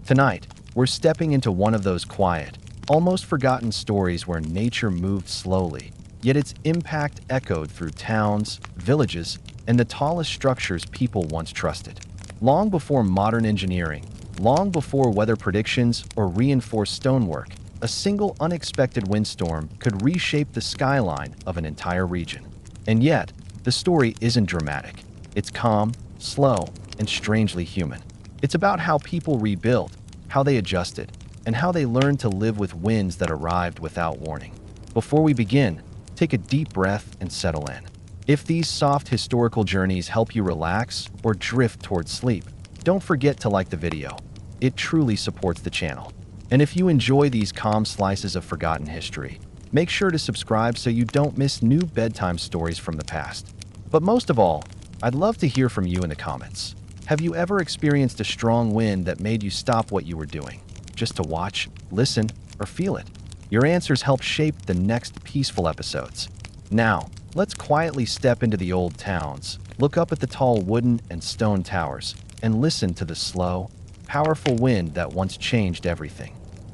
Tonight, we're stepping into one of those quiet, almost forgotten stories where nature moved slowly, yet its impact echoed through towns, villages, and the tallest structures people once trusted. Long before modern engineering, long before weather predictions or reinforced stonework, a single unexpected windstorm could reshape the skyline of an entire region. And yet, the story isn't dramatic. It's calm, slow, and strangely human. It's about how people rebuilt, how they adjusted, and how they learned to live with winds that arrived without warning. Before we begin, take a deep breath and settle in. If these soft historical journeys help you relax or drift towards sleep, don't forget to like the video. It truly supports the channel. And if you enjoy these calm slices of forgotten history, make sure to subscribe so you don't miss new bedtime stories from the past. But most of all, I'd love to hear from you in the comments. Have you ever experienced a strong wind that made you stop what you were doing, just to watch, listen, or feel it? Your answers help shape the next peaceful episodes. Now, let's quietly step into the old towns, look up at the tall wooden and stone towers, and listen to the slow, powerful wind that once changed everything.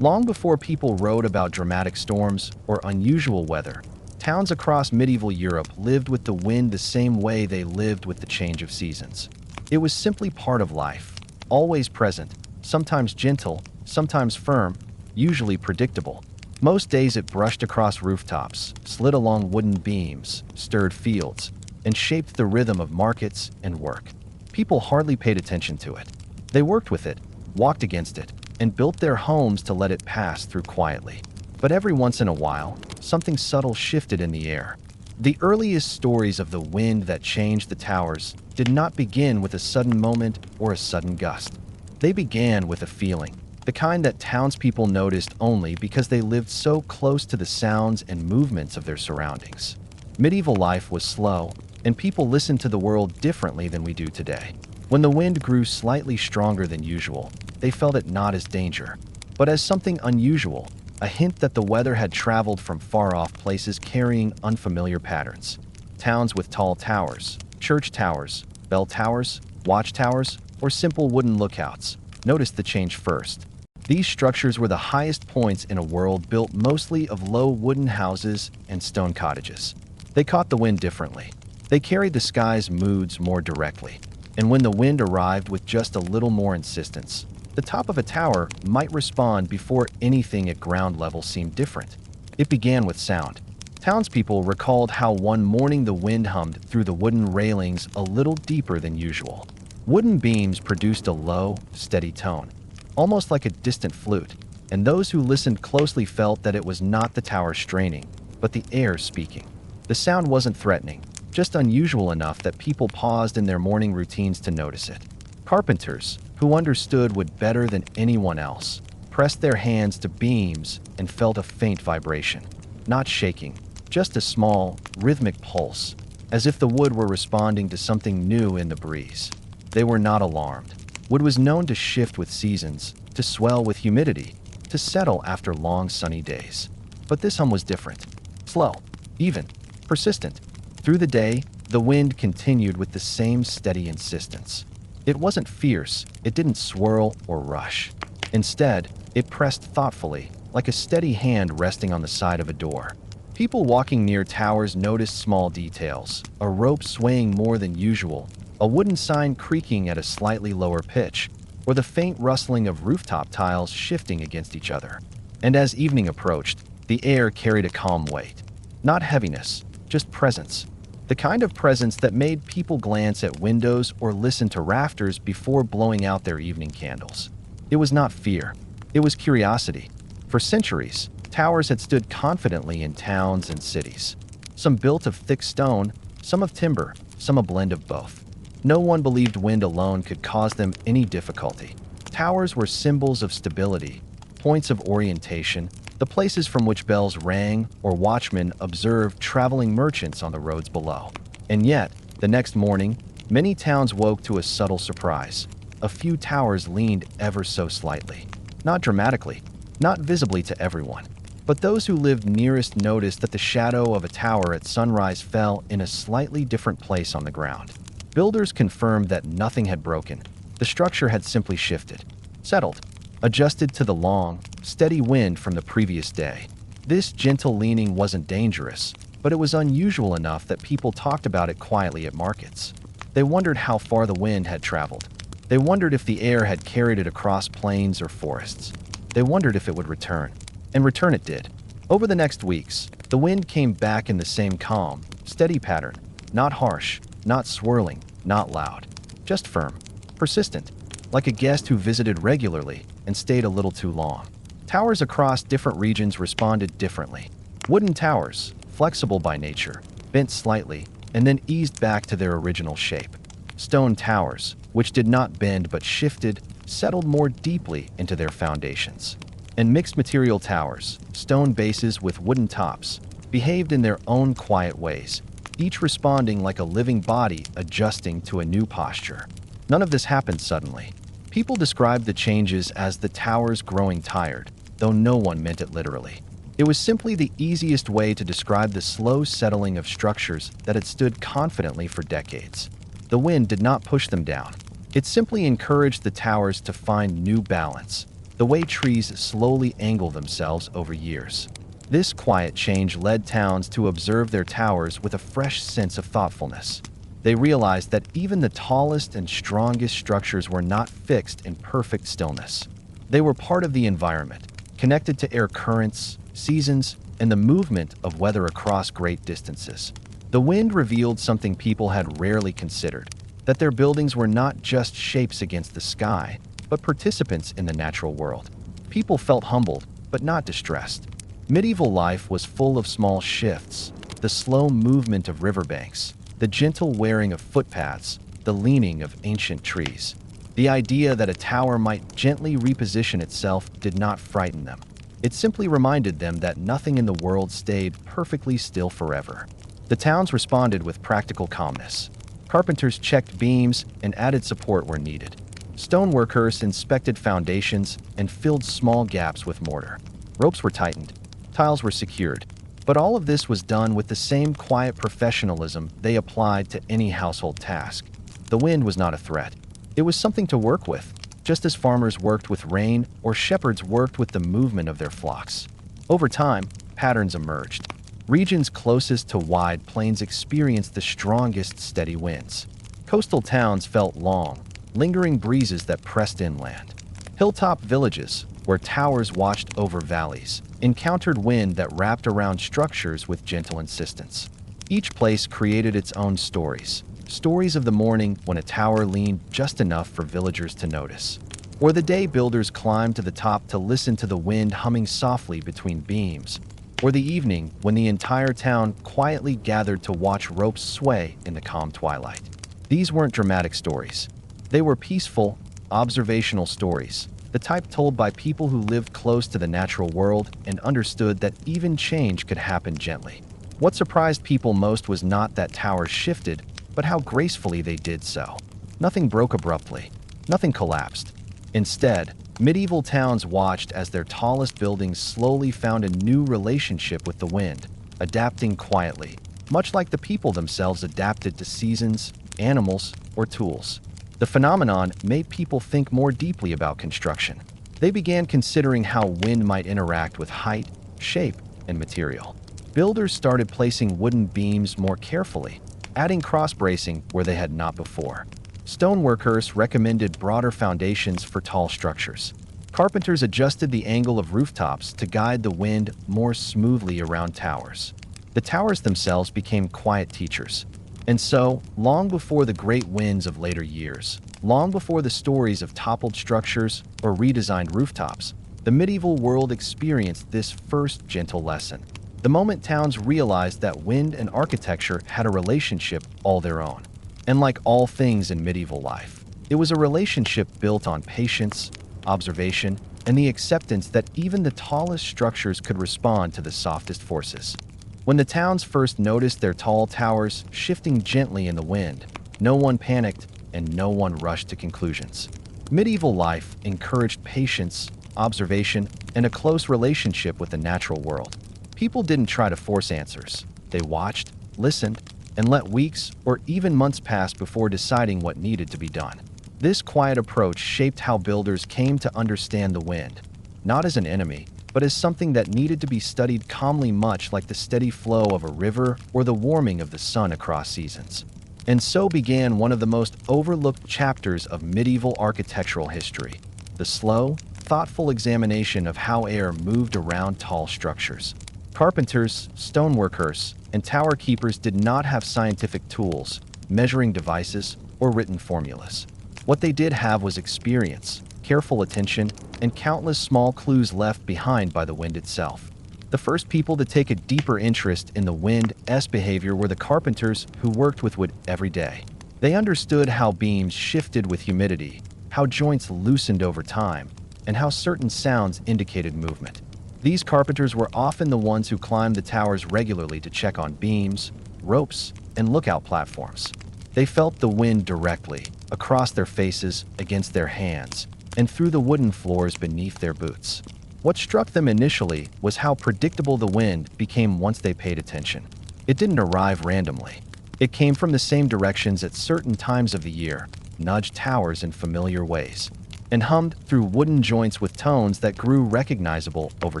Long before people wrote about dramatic storms or unusual weather, towns across medieval Europe lived with the wind the same way they lived with the change of seasons. It was simply part of life, always present, sometimes gentle, sometimes firm, usually predictable. Most days it brushed across rooftops, slid along wooden beams, stirred fields, and shaped the rhythm of markets and work. People hardly paid attention to it. They worked with it, walked against it, and built their homes to let it pass through quietly. But every once in a while, something subtle shifted in the air. The earliest stories of the wind that changed the towers did not begin with a sudden moment or a sudden gust. They began with a feeling, the kind that townspeople noticed only because they lived so close to the sounds and movements of their surroundings. Medieval life was slow, and people listened to the world differently than we do today. When the wind grew slightly stronger than usual, they felt it not as danger, but as something unusual, a hint that the weather had traveled from far-off places carrying unfamiliar patterns. Towns with tall towers, church towers, bell towers, watchtowers, or simple wooden lookouts noticed the change first. These structures were the highest points in a world built mostly of low wooden houses and stone cottages. They caught the wind differently. They carried the sky's moods more directly. And when the wind arrived with just a little more insistence, the top of a tower might respond before anything at ground level seemed different. It began with sound. Townspeople recalled how one morning the wind hummed through the wooden railings a little deeper than usual. Wooden beams produced a low, steady tone, almost like a distant flute, and those who listened closely felt that it was not the tower straining, but the air speaking. The sound wasn't threatening, just unusual enough that people paused in their morning routines to notice it. Carpenters, who understood wood better than anyone else, pressed their hands to beams and felt a faint vibration. Not shaking, just a small, rhythmic pulse, as if the wood were responding to something new in the breeze. They were not alarmed. Wood was known to shift with seasons, to swell with humidity, to settle after long sunny days. But this hum was different. Slow, even, persistent. Through the day, the wind continued with the same steady insistence. It wasn't fierce, it didn't swirl or rush. Instead, it pressed thoughtfully, like a steady hand resting on the side of a door. People walking near towers noticed small details, a rope swaying more than usual, a wooden sign creaking at a slightly lower pitch, or the faint rustling of rooftop tiles shifting against each other. And as evening approached, the air carried a calm weight. Not heaviness, just presence. The kind of presence that made people glance at windows or listen to rafters before blowing out their evening candles. It was not fear, it was curiosity. For centuries, towers had stood confidently in towns and cities. Some built of thick stone, some of timber, some a blend of both. No one believed wind alone could cause them any difficulty. Towers were symbols of stability, points of orientation, the places from which bells rang or watchmen observed traveling merchants on the roads below. And yet, the next morning, many towns woke to a subtle surprise. A few towers leaned ever so slightly. Not dramatically, not visibly to everyone. But those who lived nearest noticed that the shadow of a tower at sunrise fell in a slightly different place on the ground. Builders confirmed that nothing had broken. The structure had simply shifted, settled. adjusted to the long, steady wind from the previous day. This gentle leaning wasn't dangerous, but it was unusual enough that people talked about it quietly at markets. They wondered how far the wind had traveled. They wondered if the air had carried it across plains or forests. They wondered if it would return. And return it did. Over the next weeks, the wind came back in the same calm, steady pattern. Not harsh, not swirling, not loud. Just firm, persistent, like a guest who visited regularly and stayed a little too long. Towers across different regions responded differently. Wooden towers, flexible by nature, bent slightly, and then eased back to their original shape. Stone towers, which did not bend but shifted, settled more deeply into their foundations. And mixed material towers, stone bases with wooden tops, behaved in their own quiet ways, each responding like a living body adjusting to a new posture. None of this happened suddenly. People described the changes as the towers growing tired, though no one meant it literally. It was simply the easiest way to describe the slow settling of structures that had stood confidently for decades. The wind did not push them down. It simply encouraged the towers to find new balance, the way trees slowly angle themselves over years. This quiet change led towns to observe their towers with a fresh sense of thoughtfulness. They realized that even the tallest and strongest structures were not fixed in perfect stillness. They were part of the environment, connected to air currents, seasons, and the movement of weather across great distances. The wind revealed something people had rarely considered, that their buildings were not just shapes against the sky, but participants in the natural world. People felt humbled, but not distressed. Medieval life was full of small shifts, the slow movement of riverbanks, the gentle wearing of footpaths, the leaning of ancient trees. The idea that a tower might gently reposition itself did not frighten them. It simply reminded them that nothing in the world stayed perfectly still forever. The towns responded with practical calmness. Carpenters checked beams and added support where needed. Stoneworkers inspected foundations and filled small gaps with mortar. Ropes were tightened. Tiles were secured. But all of this was done with the same quiet professionalism they applied to any household task. The wind was not a threat. It was something to work with, just as farmers worked with rain or shepherds worked with the movement of their flocks. Over time, patterns emerged. Regions closest to wide plains experienced the strongest steady winds. Coastal towns felt long, lingering breezes that pressed inland. Hilltop villages, where towers watched over valleys, encountered wind that wrapped around structures with gentle insistence. Each place created its own stories. Stories of the morning when a tower leaned just enough for villagers to notice, or the day builders climbed to the top to listen to the wind humming softly between beams, or the evening when the entire town quietly gathered to watch ropes sway in the calm twilight. These weren't dramatic stories. They were peaceful, observational stories, the type told by people who lived close to the natural world and understood that even change could happen gently. What surprised people most was not that towers shifted, but how gracefully they did so. Nothing broke abruptly. Nothing collapsed. Instead, medieval towns watched as their tallest buildings slowly found a new relationship with the wind, adapting quietly, much like the people themselves adapted to seasons, animals, or tools. The phenomenon made people think more deeply about construction. They began considering how wind might interact with height, shape, and material. Builders started placing wooden beams more carefully, adding cross-bracing where they had not before. Stoneworkers recommended broader foundations for tall structures. Carpenters adjusted the angle of rooftops to guide the wind more smoothly around towers. The towers themselves became quiet teachers. And so, long before the great winds of later years, long before the stories of toppled structures or redesigned rooftops, the medieval world experienced this first gentle lesson. The moment towns realized that wind and architecture had a relationship all their own. And like all things in medieval life, it was a relationship built on patience, observation, and the acceptance that even the tallest structures could respond to the softest forces. When the towns first noticed their tall towers shifting gently in the wind, no one panicked and no one rushed to conclusions. Medieval life encouraged patience, observation, and a close relationship with the natural world. People didn't try to force answers. They watched, listened, and let weeks or even months pass before deciding what needed to be done. This quiet approach shaped how builders came to understand the wind, not as an enemy, but as something that needed to be studied calmly, much like the steady flow of a river or the warming of the sun across seasons. And so began one of the most overlooked chapters of medieval architectural history, the slow, thoughtful examination of how air moved around tall structures. Carpenters, stoneworkers, and tower keepers did not have scientific tools, measuring devices, or written formulas. What they did have was experience, careful attention, and countless small clues left behind by the wind itself. The first people to take a deeper interest in the wind's behavior were the carpenters who worked with wood every day. They understood how beams shifted with humidity, how joints loosened over time, and how certain sounds indicated movement. These carpenters were often the ones who climbed the towers regularly to check on beams, ropes, and lookout platforms. They felt the wind directly, across their faces, against their hands, and through the wooden floors beneath their boots. What struck them initially was how predictable the wind became once they paid attention. It didn't arrive randomly. It came from the same directions at certain times of the year, nudged towers in familiar ways, and hummed through wooden joints with tones that grew recognizable over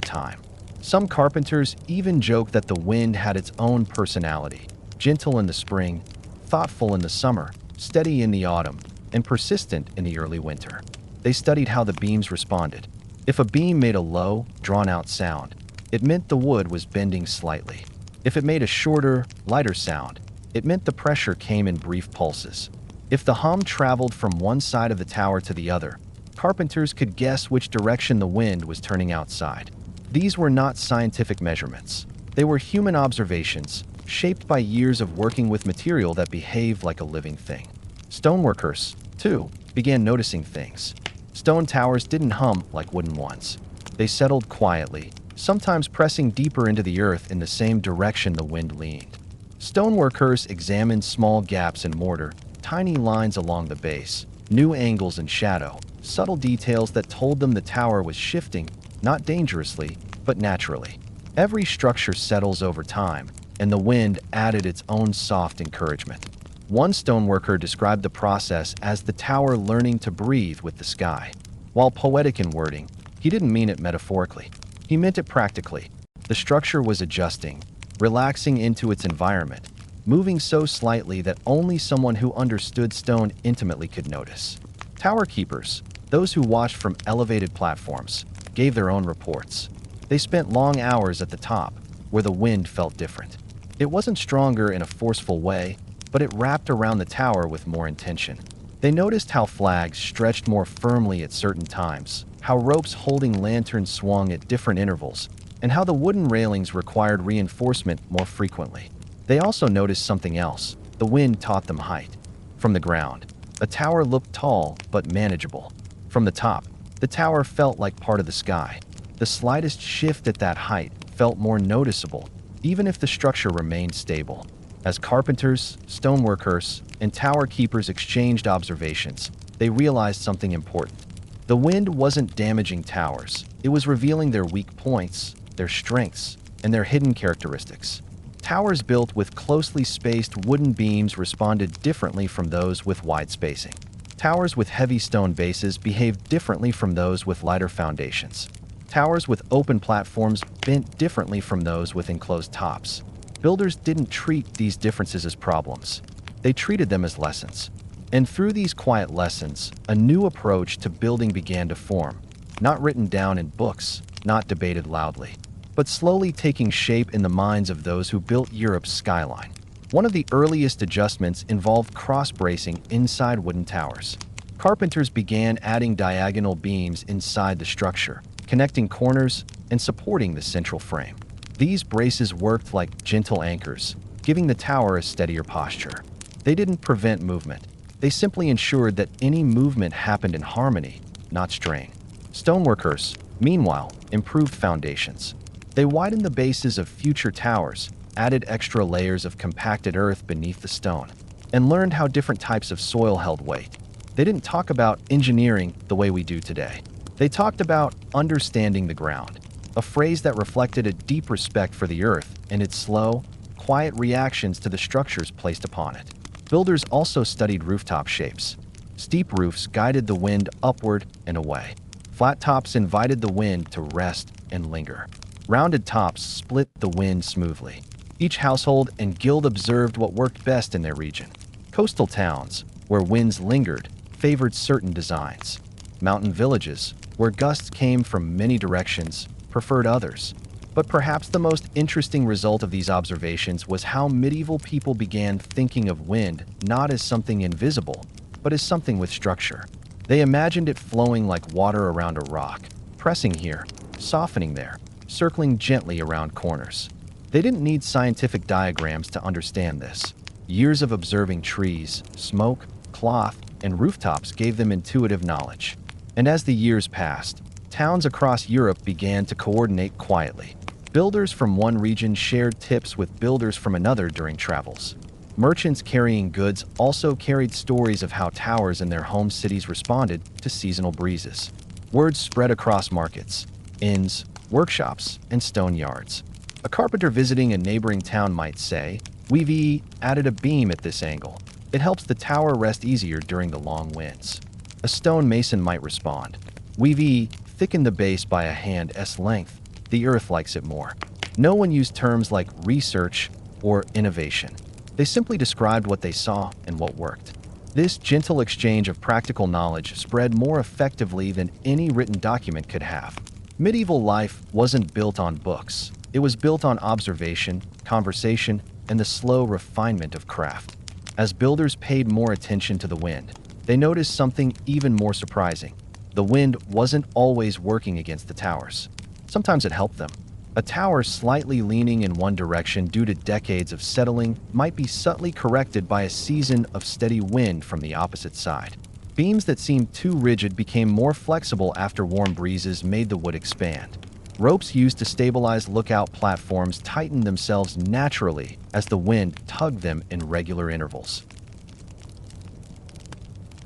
time. Some carpenters even joked that the wind had its own personality, gentle in the spring, thoughtful in the summer, steady in the autumn, and persistent in the early winter. They studied how the beams responded. If a beam made a low, drawn-out sound, it meant the wood was bending slightly. If it made a shorter, lighter sound, it meant the pressure came in brief pulses. If the hum traveled from one side of the tower to the other, carpenters could guess which direction the wind was turning outside. These were not scientific measurements. They were human observations, shaped by years of working with material that behaved like a living thing. Stoneworkers, too, began noticing things. Stone towers didn't hum like wooden ones. They settled quietly, sometimes pressing deeper into the earth in the same direction the wind leaned. Stoneworkers examined small gaps in mortar, tiny lines along the base, new angles in shadow, subtle details that told them the tower was shifting, not dangerously, but naturally. Every structure settles over time, and the wind added its own soft encouragement. One stoneworker described the process as the tower learning to breathe with the sky. While poetic in wording, he didn't mean it metaphorically. He meant it practically. The structure was adjusting, relaxing into its environment, moving so slightly that only someone who understood stone intimately could notice. Tower keepers, those who watched from elevated platforms, gave their own reports. They spent long hours at the top, where the wind felt different. It wasn't stronger in a forceful way, but it wrapped around the tower with more intention. They noticed how flags stretched more firmly at certain times, how ropes holding lanterns swung at different intervals, and how the wooden railings required reinforcement more frequently. They also noticed something else. The wind taught them height. From the ground, a tower looked tall but manageable. From the top, the tower felt like part of the sky. The slightest shift at that height felt more noticeable, even if the structure remained stable. As carpenters, stoneworkers, and tower keepers exchanged observations, they realized something important. The wind wasn't damaging towers. It was revealing their weak points, their strengths, and their hidden characteristics. Towers built with closely spaced wooden beams responded differently from those with wide spacing. Towers with heavy stone bases behaved differently from those with lighter foundations. Towers with open platforms bent differently from those with enclosed tops. Builders didn't treat these differences as problems. They treated them as lessons. And through these quiet lessons, a new approach to building began to form, not written down in books, not debated loudly, but slowly taking shape in the minds of those who built Europe's skyline. One of the earliest adjustments involved cross-bracing inside wooden towers. Carpenters began adding diagonal beams inside the structure, connecting corners and supporting the central frame. These braces worked like gentle anchors, giving the tower a steadier posture. They didn't prevent movement. They simply ensured that any movement happened in harmony, not strain. Stoneworkers, meanwhile, improved foundations. They widened the bases of future towers, added extra layers of compacted earth beneath the stone, and learned how different types of soil held weight. They didn't talk about engineering the way we do today. They talked about understanding the ground, a phrase that reflected a deep respect for the earth and its slow, quiet reactions to the structures placed upon it. Builders also studied rooftop shapes. Steep roofs guided the wind upward and away. Flat tops invited the wind to rest and linger. Rounded tops split the wind smoothly. Each household and guild observed what worked best in their region. Coastal towns, where winds lingered, favored certain designs. Mountain villages, where gusts came from many directions, preferred others. But perhaps the most interesting result of these observations was how medieval people began thinking of wind not as something invisible, but as something with structure. They imagined it flowing like water around a rock, pressing here, softening there, circling gently around corners. They didn't need scientific diagrams to understand this. Years of observing trees, smoke, cloth, and rooftops gave them intuitive knowledge. And as the years passed, towns across Europe began to coordinate quietly. Builders from one region shared tips with builders from another during travels. Merchants carrying goods also carried stories of how towers in their home cities responded to seasonal breezes. Word spread across markets, inns, workshops, and stone yards. A carpenter visiting a neighboring town might say, "We've added a beam at this angle. It helps the tower rest easier during the long winds." A stone mason might respond, "We've thickened the base by a hand's length. The earth likes it more." No one used terms like research or innovation. They simply described what they saw and what worked. This gentle exchange of practical knowledge spread more effectively than any written document could have. Medieval life wasn't built on books. It was built on observation, conversation, and the slow refinement of craft. As builders paid more attention to the wind, they noticed something even more surprising. The wind wasn't always working against the towers. Sometimes it helped them. A tower slightly leaning in one direction due to decades of settling might be subtly corrected by a season of steady wind from the opposite side. Beams that seemed too rigid became more flexible after warm breezes made the wood expand. Ropes used to stabilize lookout platforms tightened themselves naturally as the wind tugged them in regular intervals.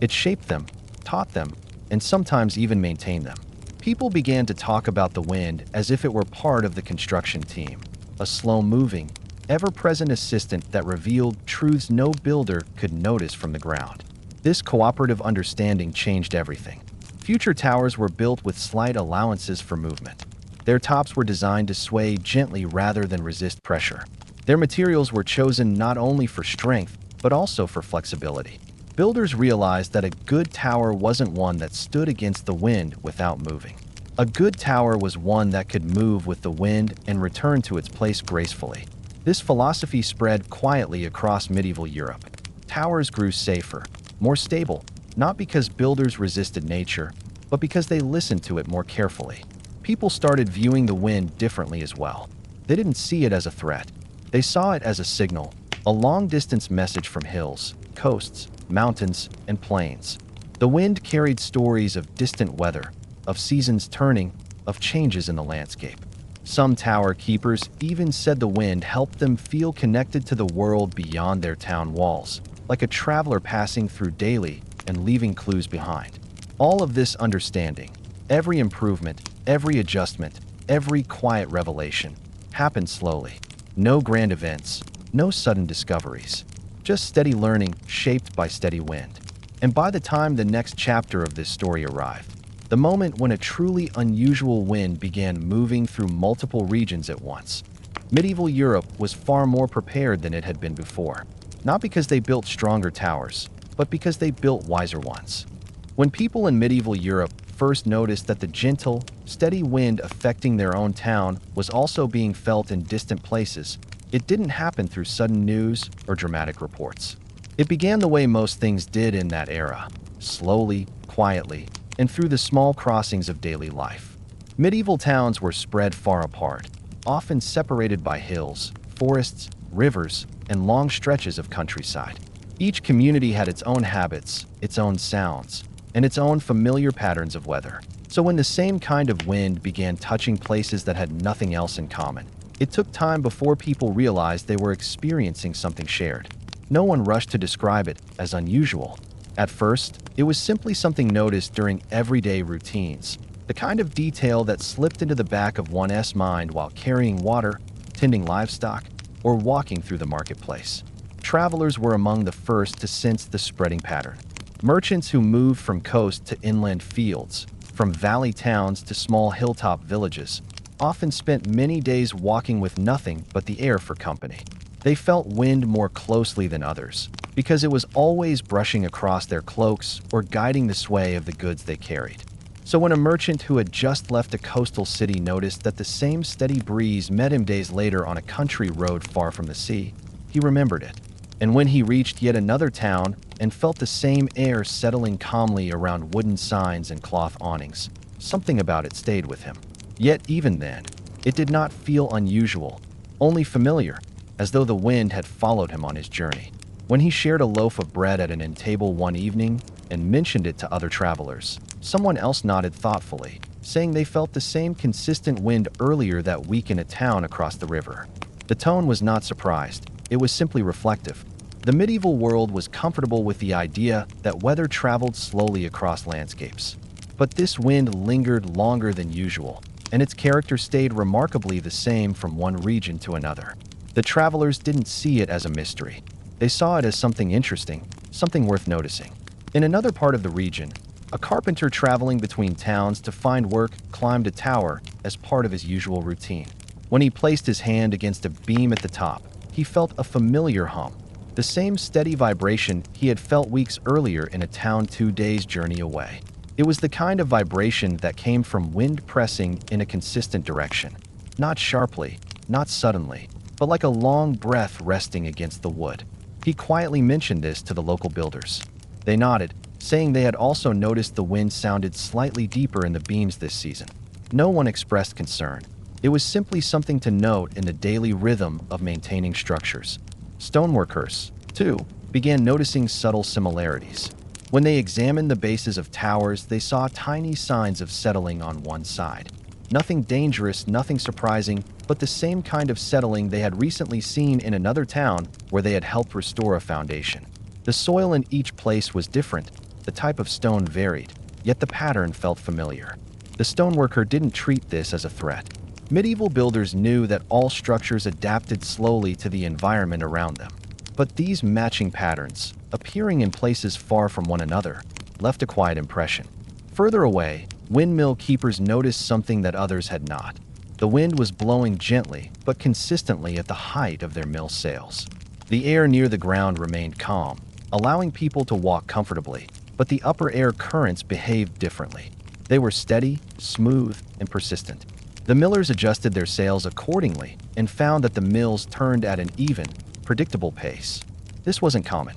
It shaped them, taught them, and sometimes even maintained them. People began to talk about the wind as if it were part of the construction team, a slow-moving, ever-present assistant that revealed truths no builder could notice from the ground. This cooperative understanding changed everything. Future towers were built with slight allowances for movement. Their tops were designed to sway gently rather than resist pressure. Their materials were chosen not only for strength, but also for flexibility. Builders realized that a good tower wasn't one that stood against the wind without moving. A good tower was one that could move with the wind and return to its place gracefully. This philosophy spread quietly across medieval Europe. Towers grew safer, more stable, not because builders resisted nature, but because they listened to it more carefully. People started viewing the wind differently as well. They didn't see it as a threat. They saw it as a signal, a long-distance message from hills, coasts, mountains, and plains. The wind carried stories of distant weather, of seasons turning, of changes in the landscape. Some tower keepers even said the wind helped them feel connected to the world beyond their town walls, like a traveler passing through daily and leaving clues behind. All of this understanding, every improvement, every adjustment, every quiet revelation, happened slowly. No grand events, no sudden discoveries. Just steady learning shaped by steady wind. And by the time the next chapter of this story arrived, the moment when a truly unusual wind began moving through multiple regions at once, medieval Europe was far more prepared than it had been before. Not because they built stronger towers, but because they built wiser ones. When people in medieval Europe first noticed that the gentle, steady wind affecting their own town was also being felt in distant places, it didn't happen through sudden news or dramatic reports. It began the way most things did in that era, slowly, quietly, and through the small crossings of daily life. Medieval towns were spread far apart, often separated by hills, forests, rivers, and long stretches of countryside. Each community had its own habits, its own sounds, and its own familiar patterns of weather. So when the same kind of wind began touching places that had nothing else in common, it took time before people realized they were experiencing something shared. No one rushed to describe it as unusual. At first, it was simply something noticed during everyday routines, the kind of detail that slipped into the back of one's mind while carrying water, tending livestock, or walking through the marketplace. Travelers were among the first to sense the spreading pattern. Merchants who moved from coast to inland fields, from valley towns to small hilltop villages, often spent many days walking with nothing but the air for company. They felt wind more closely than others, because it was always brushing across their cloaks or guiding the sway of the goods they carried. So when a merchant who had just left a coastal city noticed that the same steady breeze met him days later on a country road far from the sea, he remembered it. And when he reached yet another town and felt the same air settling calmly around wooden signs and cloth awnings, something about it stayed with him. Yet even then, it did not feel unusual, only familiar, as though the wind had followed him on his journey. When he shared a loaf of bread at an inn table one evening and mentioned it to other travelers, someone else nodded thoughtfully, saying they felt the same consistent wind earlier that week in a town across the river. The tone was not surprised, it was simply reflective. The medieval world was comfortable with the idea that weather traveled slowly across landscapes. But this wind lingered longer than usual, and its character stayed remarkably the same from one region to another. The travelers didn't see it as a mystery. They saw it as something interesting, something worth noticing. In another part of the region, a carpenter traveling between towns to find work climbed a tower as part of his usual routine. When he placed his hand against a beam at the top, he felt a familiar hum, the same steady vibration he had felt weeks earlier in a town 2 days' journey away. It was the kind of vibration that came from wind pressing in a consistent direction, not sharply, not suddenly, but like a long breath resting against the wood. He quietly mentioned this to the local builders. They nodded, saying they had also noticed the wind sounded slightly deeper in the beams this season. No one expressed concern. It was simply something to note in the daily rhythm of maintaining structures. Stoneworkers, too, began noticing subtle similarities. When they examined the bases of towers, they saw tiny signs of settling on one side. Nothing dangerous, nothing surprising, but the same kind of settling they had recently seen in another town where they had helped restore a foundation. The soil in each place was different, the type of stone varied, yet the pattern felt familiar. The stoneworker didn't treat this as a threat. Medieval builders knew that all structures adapted slowly to the environment around them. But these matching patterns, appearing in places far from one another, left a quiet impression. Further away, windmill keepers noticed something that others had not. The wind was blowing gently but consistently at the height of their mill sails. The air near the ground remained calm, allowing people to walk comfortably, but the upper air currents behaved differently. They were steady, smooth, and persistent. The millers adjusted their sails accordingly and found that the mills turned at an even, predictable pace. This wasn't common.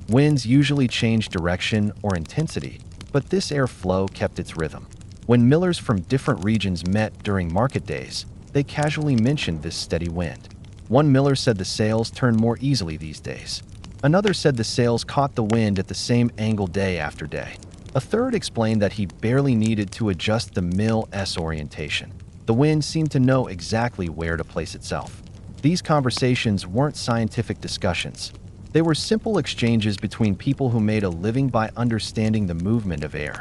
Winds usually changed direction or intensity, but this airflow kept its rhythm. When millers from different regions met during market days, they casually mentioned this steady wind. One miller said the sails turned more easily these days. Another said the sails caught the wind at the same angle day after day. A third explained that he barely needed to adjust the mill's orientation. The wind seemed to know exactly where to place itself. These conversations weren't scientific discussions. They were simple exchanges between people who made a living by understanding the movement of air.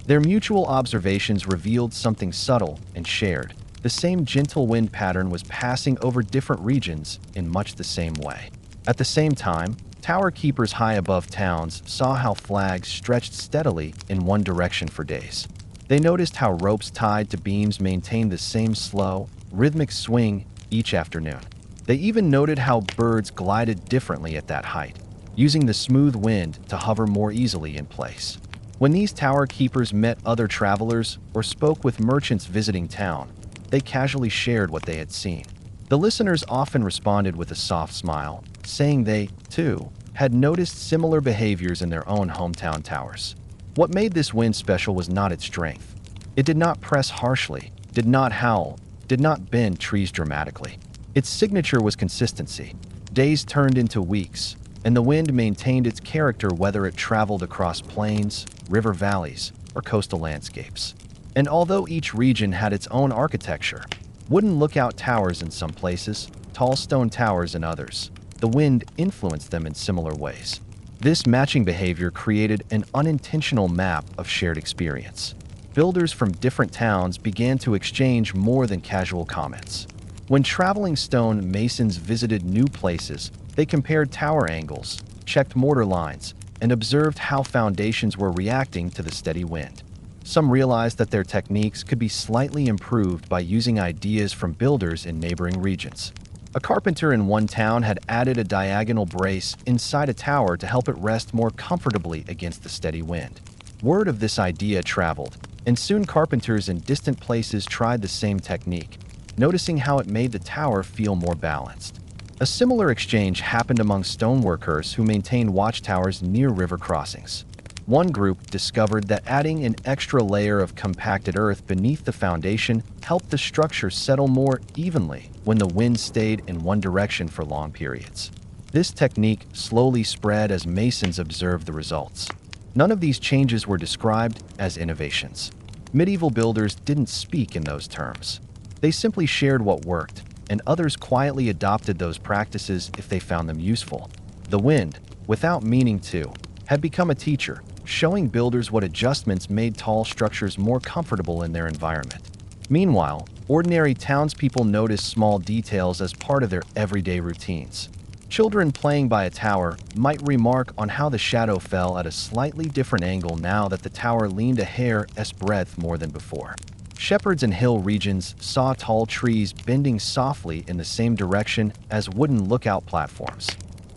Their mutual observations revealed something subtle and shared. The same gentle wind pattern was passing over different regions in much the same way. At the same time, tower keepers high above towns saw how flags stretched steadily in one direction for days. They noticed how ropes tied to beams maintained the same slow, rhythmic swing each afternoon. They even noted how birds glided differently at that height, using the smooth wind to hover more easily in place. When these tower keepers met other travelers or spoke with merchants visiting town, they casually shared what they had seen. The listeners often responded with a soft smile, saying they, too, had noticed similar behaviors in their own hometown towers. What made this wind special was not its strength. It did not press harshly, did not howl, did not bend trees dramatically. Its signature was consistency. Days turned into weeks, and the wind maintained its character whether it traveled across plains, river valleys, or coastal landscapes. And although each region had its own architecture, wooden lookout towers in some places, tall stone towers in others, the wind influenced them in similar ways. This matching behavior created an unintentional map of shared experience. Builders from different towns began to exchange more than casual comments. When traveling stone masons visited new places, they compared tower angles, checked mortar lines, and observed how foundations were reacting to the steady wind. Some realized that their techniques could be slightly improved by using ideas from builders in neighboring regions. A carpenter in one town had added a diagonal brace inside a tower to help it rest more comfortably against the steady wind. Word of this idea traveled, and soon carpenters in distant places tried the same technique, noticing how it made the tower feel more balanced. A similar exchange happened among stoneworkers who maintained watchtowers near river crossings. One group discovered that adding an extra layer of compacted earth beneath the foundation helped the structure settle more evenly when the wind stayed in one direction for long periods. This technique slowly spread as masons observed the results. None of these changes were described as innovations. Medieval builders didn't speak in those terms. They simply shared what worked, and others quietly adopted those practices if they found them useful. The wind, without meaning to, had become a teacher, showing builders what adjustments made tall structures more comfortable in their environment. Meanwhile, ordinary townspeople noticed small details as part of their everyday routines. Children playing by a tower might remark on how the shadow fell at a slightly different angle now that the tower leaned a hair's breadth more than before. Shepherds in hill regions saw tall trees bending softly in the same direction as wooden lookout platforms.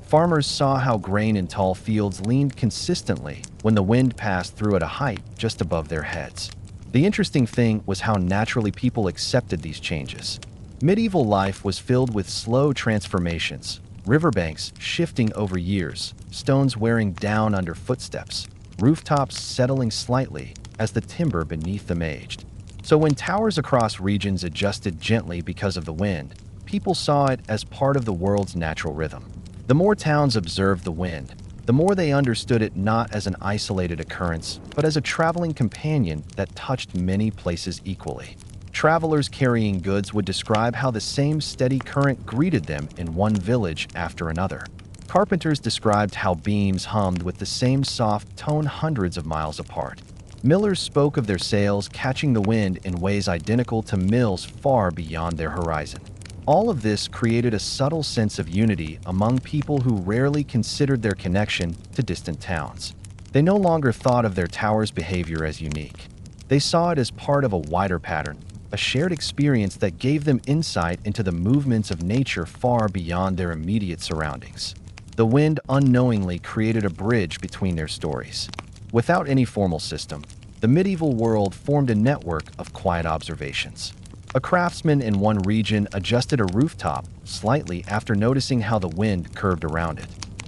Farmers saw how grain in tall fields leaned consistently when the wind passed through at a height just above their heads. The interesting thing was how naturally people accepted these changes. Medieval life was filled with slow transformations, riverbanks shifting over years, stones wearing down under footsteps, rooftops settling slightly as the timber beneath them aged. So when towers across regions adjusted gently because of the wind, people saw it as part of the world's natural rhythm. The more towns observed the wind, the more they understood it not as an isolated occurrence, but as a traveling companion that touched many places equally. Travelers carrying goods would describe how the same steady current greeted them in one village after another. Carpenters described how beams hummed with the same soft tone hundreds of miles apart. Millers spoke of their sails catching the wind in ways identical to mills far beyond their horizon. All of this created a subtle sense of unity among people who rarely considered their connection to distant towns. They no longer thought of their tower's behavior as unique. They saw it as part of a wider pattern, a shared experience that gave them insight into the movements of nature far beyond their immediate surroundings. The wind unknowingly created a bridge between their stories. Without any formal system, the medieval world formed a network of quiet observations. A craftsman in one region adjusted a rooftop slightly after noticing how the wind curved around it.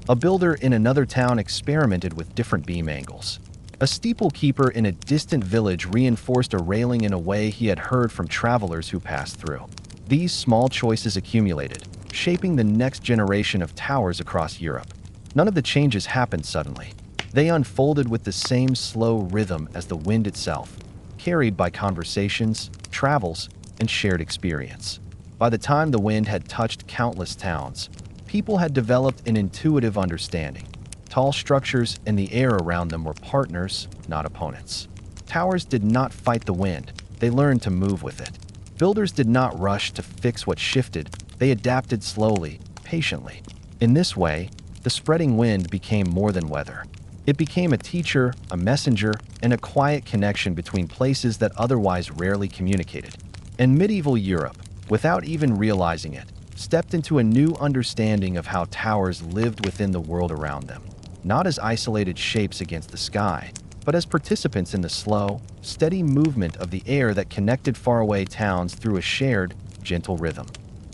A builder in another town experimented with different beam angles. A steeple keeper in a distant village reinforced a railing in a way he had heard from travelers who passed through. These small choices accumulated, shaping the next generation of towers across Europe. None of the changes happened suddenly. They unfolded with the same slow rhythm as the wind itself, carried by conversations, travels, and shared experience. By the time the wind had touched countless towns, people had developed an intuitive understanding. Tall structures and the air around them were partners, not opponents. Towers did not fight the wind, they learned to move with it. Builders did not rush to fix what shifted, they adapted slowly, patiently. In this way, the spreading wind became more than weather. It became a teacher, a messenger, and a quiet connection between places that otherwise rarely communicated. And medieval Europe, without even realizing it, stepped into a new understanding of how towers lived within the world around them, not as isolated shapes against the sky, but as participants in the slow, steady movement of the air that connected faraway towns through a shared, gentle rhythm.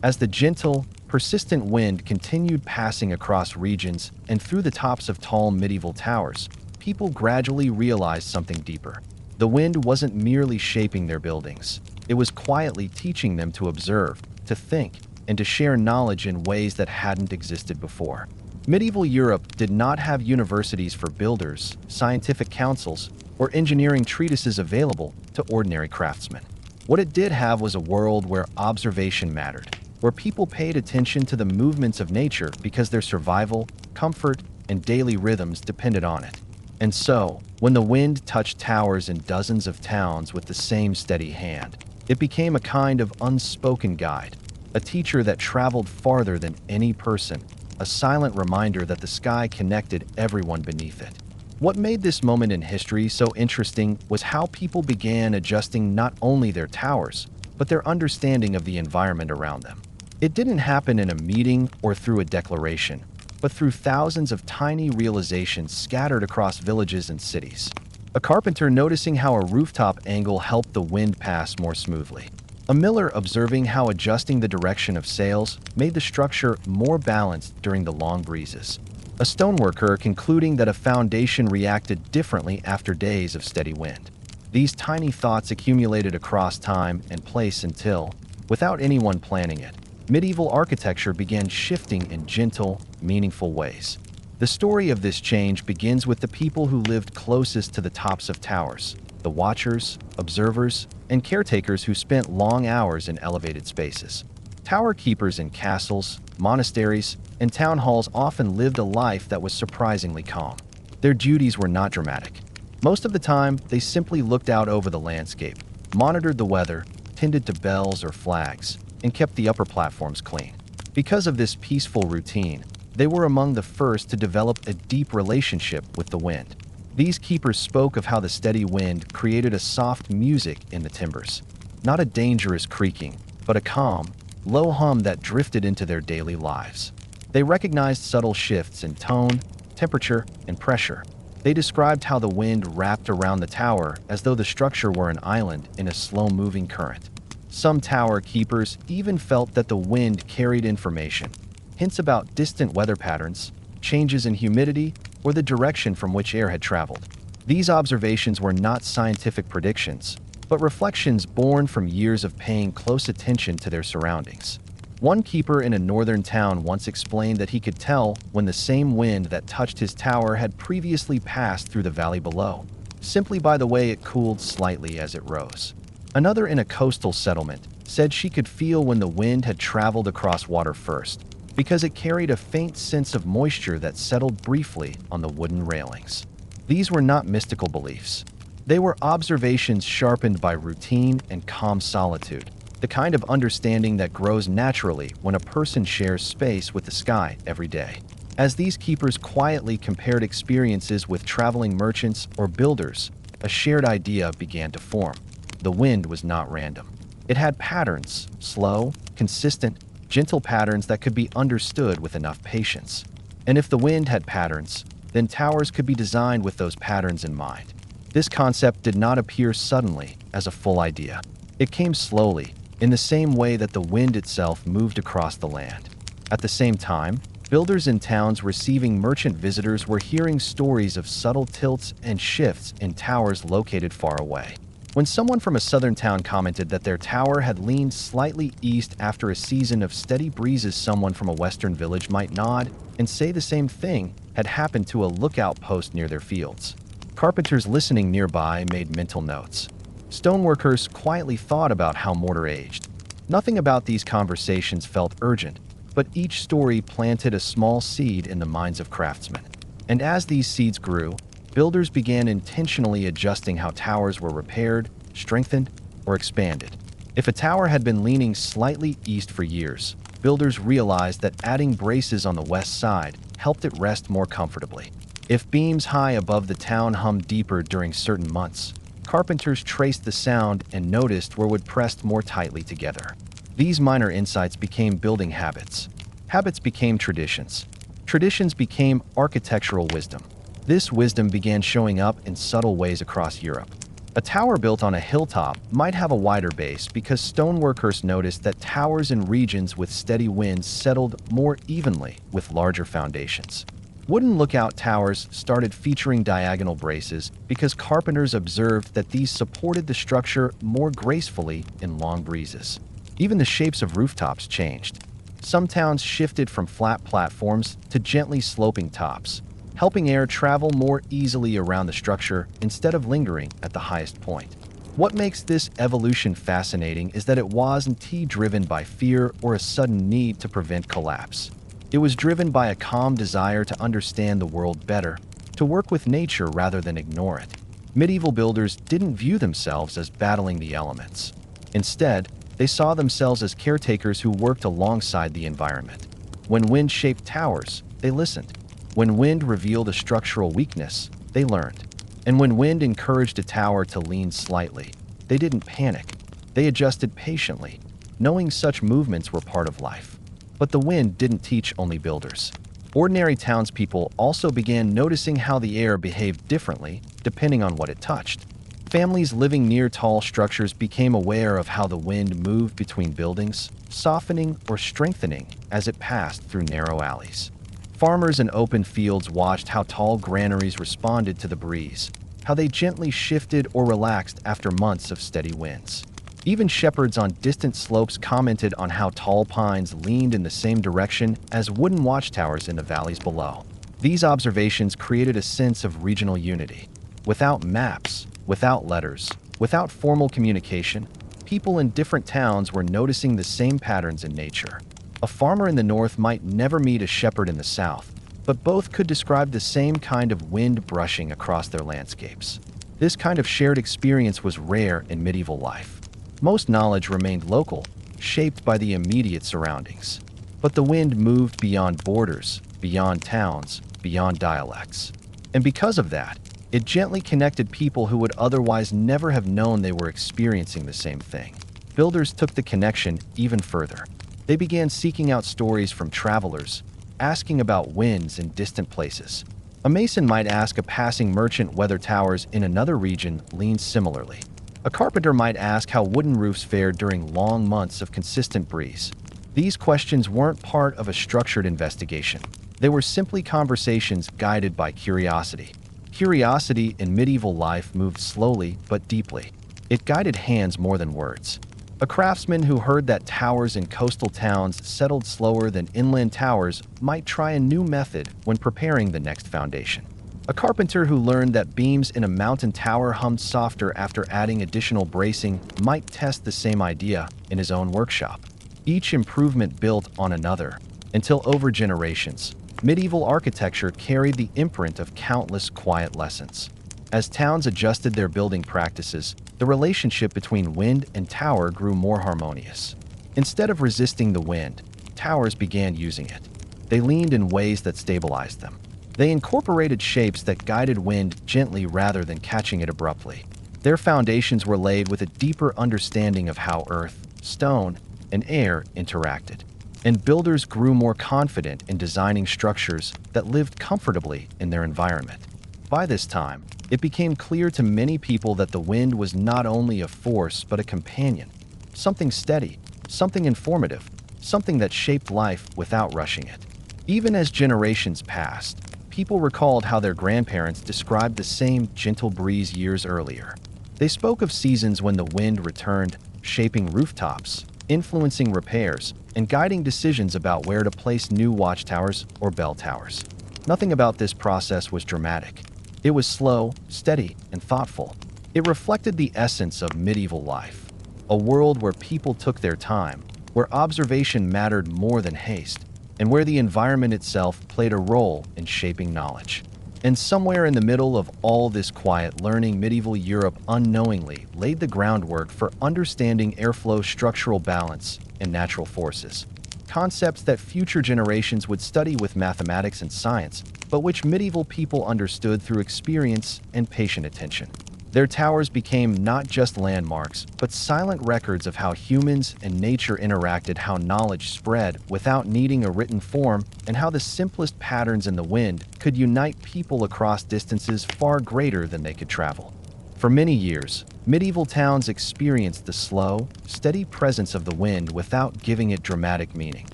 As the gentle, persistent wind continued passing across regions and through the tops of tall medieval towers, people gradually realized something deeper. The wind wasn't merely shaping their buildings. It was quietly teaching them to observe, to think, and to share knowledge in ways that hadn't existed before. Medieval Europe did not have universities for builders, scientific councils, or engineering treatises available to ordinary craftsmen. What it did have was a world where observation mattered, where people paid attention to the movements of nature because their survival, comfort, and daily rhythms depended on it. And so, when the wind touched towers in dozens of towns with the same steady hand, it became a kind of unspoken guide, a teacher that traveled farther than any person, a silent reminder that the sky connected everyone beneath it. What made this moment in history so interesting was how people began adjusting not only their towers, but their understanding of the environment around them. It didn't happen in a meeting or through a declaration, but through thousands of tiny realizations scattered across villages and cities. A carpenter noticing how a rooftop angle helped the wind pass more smoothly. A miller observing how adjusting the direction of sails made the structure more balanced during the long breezes. A stoneworker concluding that a foundation reacted differently after days of steady wind. These tiny thoughts accumulated across time and place until, without anyone planning it, medieval architecture began shifting in gentle, meaningful ways. The story of this change begins with the people who lived closest to the tops of towers, the watchers, observers, and caretakers who spent long hours in elevated spaces. Tower keepers in castles, monasteries, and town halls often lived a life that was surprisingly calm. Their duties were not dramatic. Most of the time, they simply looked out over the landscape, monitored the weather, tended to bells or flags, and kept the upper platforms clean. Because of this peaceful routine, they were among the first to develop a deep relationship with the wind. These keepers spoke of how the steady wind created a soft music in the timbers. Not a dangerous creaking, but a calm, low hum that drifted into their daily lives. They recognized subtle shifts in tone, temperature, and pressure. They described how the wind wrapped around the tower as though the structure were an island in a slow-moving current. Some tower keepers even felt that the wind carried information, hints about distant weather patterns, changes in humidity, or the direction from which air had traveled. These observations were not scientific predictions, but reflections born from years of paying close attention to their surroundings. One keeper in a northern town once explained that he could tell when the same wind that touched his tower had previously passed through the valley below, simply by the way it cooled slightly as it rose. Another in a coastal settlement said she could feel when the wind had traveled across water first, because it carried a faint sense of moisture that settled briefly on the wooden railings. These were not mystical beliefs. They were observations sharpened by routine and calm solitude, the kind of understanding that grows naturally when a person shares space with the sky every day. As these keepers quietly compared experiences with traveling merchants or builders, a shared idea began to form. The wind was not random. It had patterns, slow, consistent, gentle patterns that could be understood with enough patience. And if the wind had patterns, then towers could be designed with those patterns in mind. This concept did not appear suddenly as a full idea. It came slowly, in the same way that the wind itself moved across the land. At the same time, builders in towns receiving merchant visitors were hearing stories of subtle tilts and shifts in towers located far away. When someone from a southern town commented that their tower had leaned slightly east after a season of steady breezes, someone from a western village might nod and say the same thing had happened to a lookout post near their fields. Carpenters listening nearby made mental notes. Stoneworkers quietly thought about how mortar aged. Nothing about these conversations felt urgent, but each story planted a small seed in the minds of craftsmen. And as these seeds grew, builders began intentionally adjusting how towers were repaired, strengthened, or expanded. If a tower had been leaning slightly east for years, builders realized that adding braces on the west side helped it rest more comfortably. If beams high above the town hummed deeper during certain months, carpenters traced the sound and noticed where wood pressed more tightly together. These minor insights became building habits. Habits became traditions. Traditions became architectural wisdom. This wisdom began showing up in subtle ways across Europe. A tower built on a hilltop might have a wider base because stoneworkers noticed that towers in regions with steady winds settled more evenly with larger foundations. Wooden lookout towers started featuring diagonal braces because carpenters observed that these supported the structure more gracefully in long breezes. Even the shapes of rooftops changed. Some towns shifted from flat platforms to gently sloping tops, helping air travel more easily around the structure instead of lingering at the highest point. What makes this evolution fascinating is that it wasn't driven by fear or a sudden need to prevent collapse. It was driven by a calm desire to understand the world better, to work with nature rather than ignore it. Medieval builders didn't view themselves as battling the elements. Instead, they saw themselves as caretakers who worked alongside the environment. When wind shaped towers, they listened. When wind revealed a structural weakness, they learned. And when wind encouraged a tower to lean slightly, they didn't panic. They adjusted patiently, knowing such movements were part of life. But the wind didn't teach only builders. Ordinary townspeople also began noticing how the air behaved differently depending on what it touched. Families living near tall structures became aware of how the wind moved between buildings, softening or strengthening as it passed through narrow alleys. Farmers in open fields watched how tall granaries responded to the breeze, how they gently shifted or relaxed after months of steady winds. Even shepherds on distant slopes commented on how tall pines leaned in the same direction as wooden watchtowers in the valleys below. These observations created a sense of regional unity. Without maps, without letters, without formal communication, people in different towns were noticing the same patterns in nature. A farmer in the north might never meet a shepherd in the south, but both could describe the same kind of wind brushing across their landscapes. This kind of shared experience was rare in medieval life. Most knowledge remained local, shaped by the immediate surroundings. But the wind moved beyond borders, beyond towns, beyond dialects. And because of that, it gently connected people who would otherwise never have known they were experiencing the same thing. Builders took the connection even further. They began seeking out stories from travelers, asking about winds in distant places. A mason might ask a passing merchant whether towers in another region leaned similarly. A carpenter might ask how wooden roofs fared during long months of consistent breeze. These questions weren't part of a structured investigation. They were simply conversations guided by curiosity. Curiosity in medieval life moved slowly but deeply. It guided hands more than words. A craftsman who heard that towers in coastal towns settled slower than inland towers might try a new method when preparing the next foundation. A carpenter who learned that beams in a mountain tower hummed softer after adding additional bracing might test the same idea in his own workshop. Each improvement built on another, until over generations, medieval architecture carried the imprint of countless quiet lessons. As towns adjusted their building practices, the relationship between wind and tower grew more harmonious. Instead of resisting the wind, towers began using it. They leaned in ways that stabilized them. They incorporated shapes that guided wind gently rather than catching it abruptly. Their foundations were laid with a deeper understanding of how earth, stone, and air interacted. And builders grew more confident in designing structures that lived comfortably in their environment. By this time, it became clear to many people that the wind was not only a force but a companion, something steady, something informative, something that shaped life without rushing it. Even as generations passed, people recalled how their grandparents described the same gentle breeze years earlier. They spoke of seasons when the wind returned, shaping rooftops, influencing repairs, and guiding decisions about where to place new watchtowers or bell towers. Nothing about this process was dramatic. It was slow, steady, and thoughtful. It reflected the essence of medieval life, a world where people took their time, where observation mattered more than haste, and where the environment itself played a role in shaping knowledge. And somewhere in the middle of all this quiet learning, medieval Europe unknowingly laid the groundwork for understanding airflow, structural balance, and natural forces. Concepts that future generations would study with mathematics and science, but which medieval people understood through experience and patient attention. Their towers became not just landmarks, but silent records of how humans and nature interacted, how knowledge spread without needing a written form, and how the simplest patterns in the wind could unite people across distances far greater than they could travel. For many years, medieval towns experienced the slow, steady presence of the wind without giving it dramatic meaning.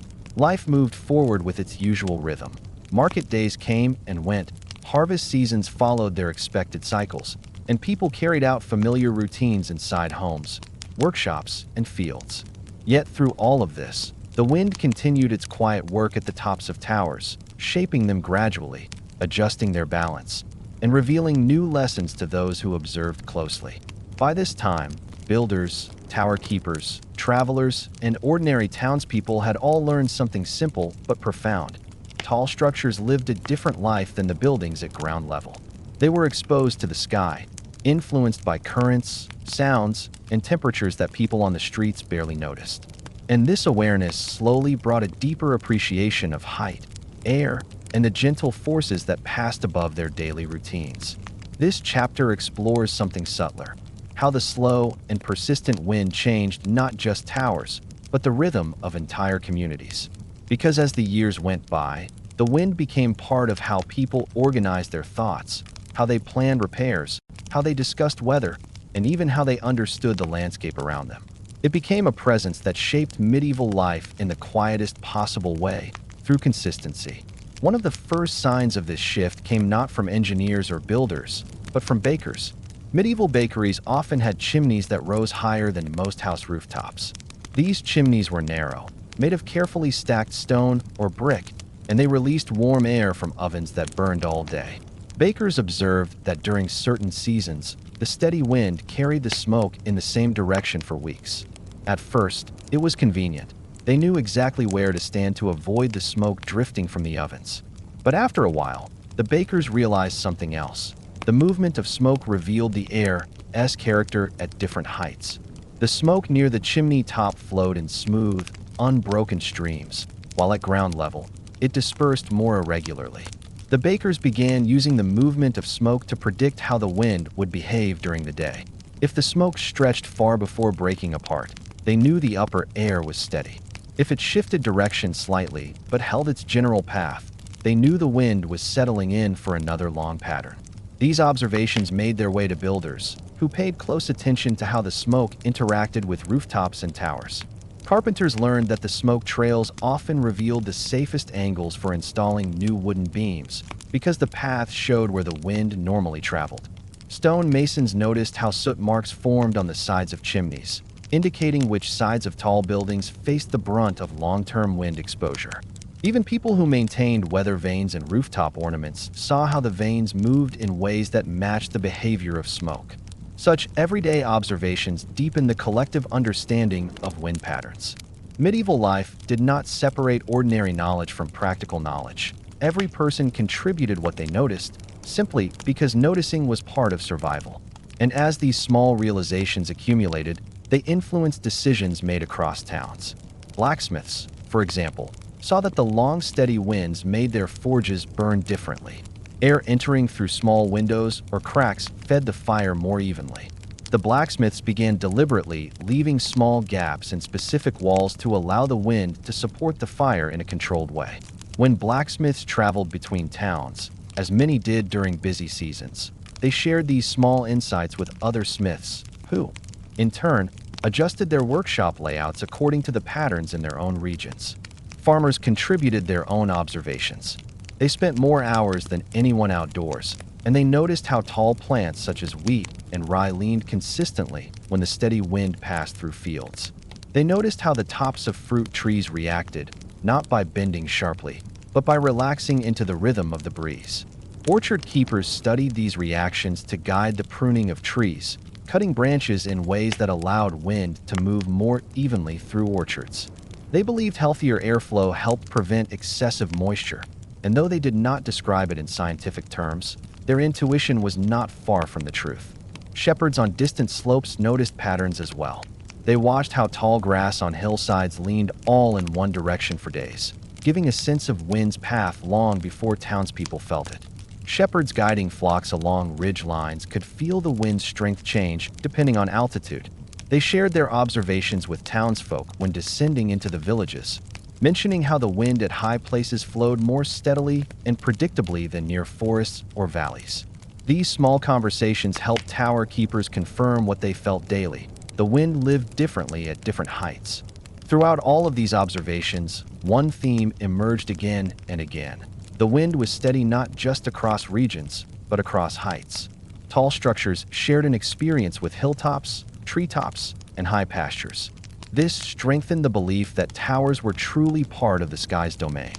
Life moved forward with its usual rhythm. Market days came and went, harvest seasons followed their expected cycles, and people carried out familiar routines inside homes, workshops, and fields. Yet through all of this, the wind continued its quiet work at the tops of towers, shaping them gradually, adjusting their balance, and revealing new lessons to those who observed closely. By this time, builders, tower keepers, travelers, and ordinary townspeople had all learned something simple but profound. Tall structures lived a different life than the buildings at ground level. They were exposed to the sky, influenced by currents, sounds, and temperatures that people on the streets barely noticed. And this awareness slowly brought a deeper appreciation of height, air, and the gentle forces that passed above their daily routines. This chapter explores something subtler, how the slow and persistent wind changed not just towers, but the rhythm of entire communities. Because as the years went by, the wind became part of how people organized their thoughts, how they planned repairs, how they discussed weather, and even how they understood the landscape around them. It became a presence that shaped medieval life in the quietest possible way, through consistency. One of the first signs of this shift came not from engineers or builders, but from bakers. Medieval bakeries often had chimneys that rose higher than most house rooftops. These chimneys were narrow, made of carefully stacked stone or brick, and they released warm air from ovens that burned all day. Bakers observed that during certain seasons, the steady wind carried the smoke in the same direction for weeks. At first, it was convenient. They knew exactly where to stand to avoid the smoke drifting from the ovens. But after a while, the bakers realized something else. The movement of smoke revealed the air's character at different heights. The smoke near the chimney top flowed in smooth, unbroken streams, while at ground level, it dispersed more irregularly. The bakers began using the movement of smoke to predict how the wind would behave during the day. If the smoke stretched far before breaking apart, they knew the upper air was steady. If it shifted direction slightly but held its general path, they knew the wind was settling in for another long pattern. These observations made their way to builders, who paid close attention to how the smoke interacted with rooftops and towers. Carpenters learned that the smoke trails often revealed the safest angles for installing new wooden beams, because the path showed where the wind normally traveled. Stone masons noticed how soot marks formed on the sides of chimneys, indicating which sides of tall buildings faced the brunt of long-term wind exposure. Even people who maintained weather vanes and rooftop ornaments saw how the vanes moved in ways that matched the behavior of smoke. Such everyday observations deepened the collective understanding of wind patterns. Medieval life did not separate ordinary knowledge from practical knowledge. Every person contributed what they noticed, simply because noticing was part of survival. And as these small realizations accumulated, they influenced decisions made across towns. Blacksmiths, for example, saw that the long, steady winds made their forges burn differently. Air entering through small windows or cracks fed the fire more evenly. The blacksmiths began deliberately leaving small gaps in specific walls to allow the wind to support the fire in a controlled way. When blacksmiths traveled between towns, as many did during busy seasons, they shared these small insights with other smiths who, in turn, adjusted their workshop layouts according to the patterns in their own regions. Farmers contributed their own observations. They spent more hours than anyone outdoors, and they noticed how tall plants such as wheat and rye leaned consistently when the steady wind passed through fields. They noticed how the tops of fruit trees reacted, not by bending sharply, but by relaxing into the rhythm of the breeze. Orchard keepers studied these reactions to guide the pruning of trees, cutting branches in ways that allowed wind to move more evenly through orchards. They believed healthier airflow helped prevent excessive moisture, and though they did not describe it in scientific terms, their intuition was not far from the truth. Shepherds on distant slopes noticed patterns as well. They watched how tall grass on hillsides leaned all in one direction for days, giving a sense of wind's path long before townspeople felt it. Shepherds guiding flocks along ridge lines could feel the wind's strength change depending on altitude. They shared their observations with townsfolk when descending into the villages, mentioning how the wind at high places flowed more steadily and predictably than near forests or valleys. These small conversations helped tower keepers confirm what they felt daily. The wind lived differently at different heights. Throughout all of these observations, one theme emerged again and again. The wind was steady not just across regions, but across heights. Tall structures shared an experience with hilltops, treetops, and high pastures. This strengthened the belief that towers were truly part of the sky's domain.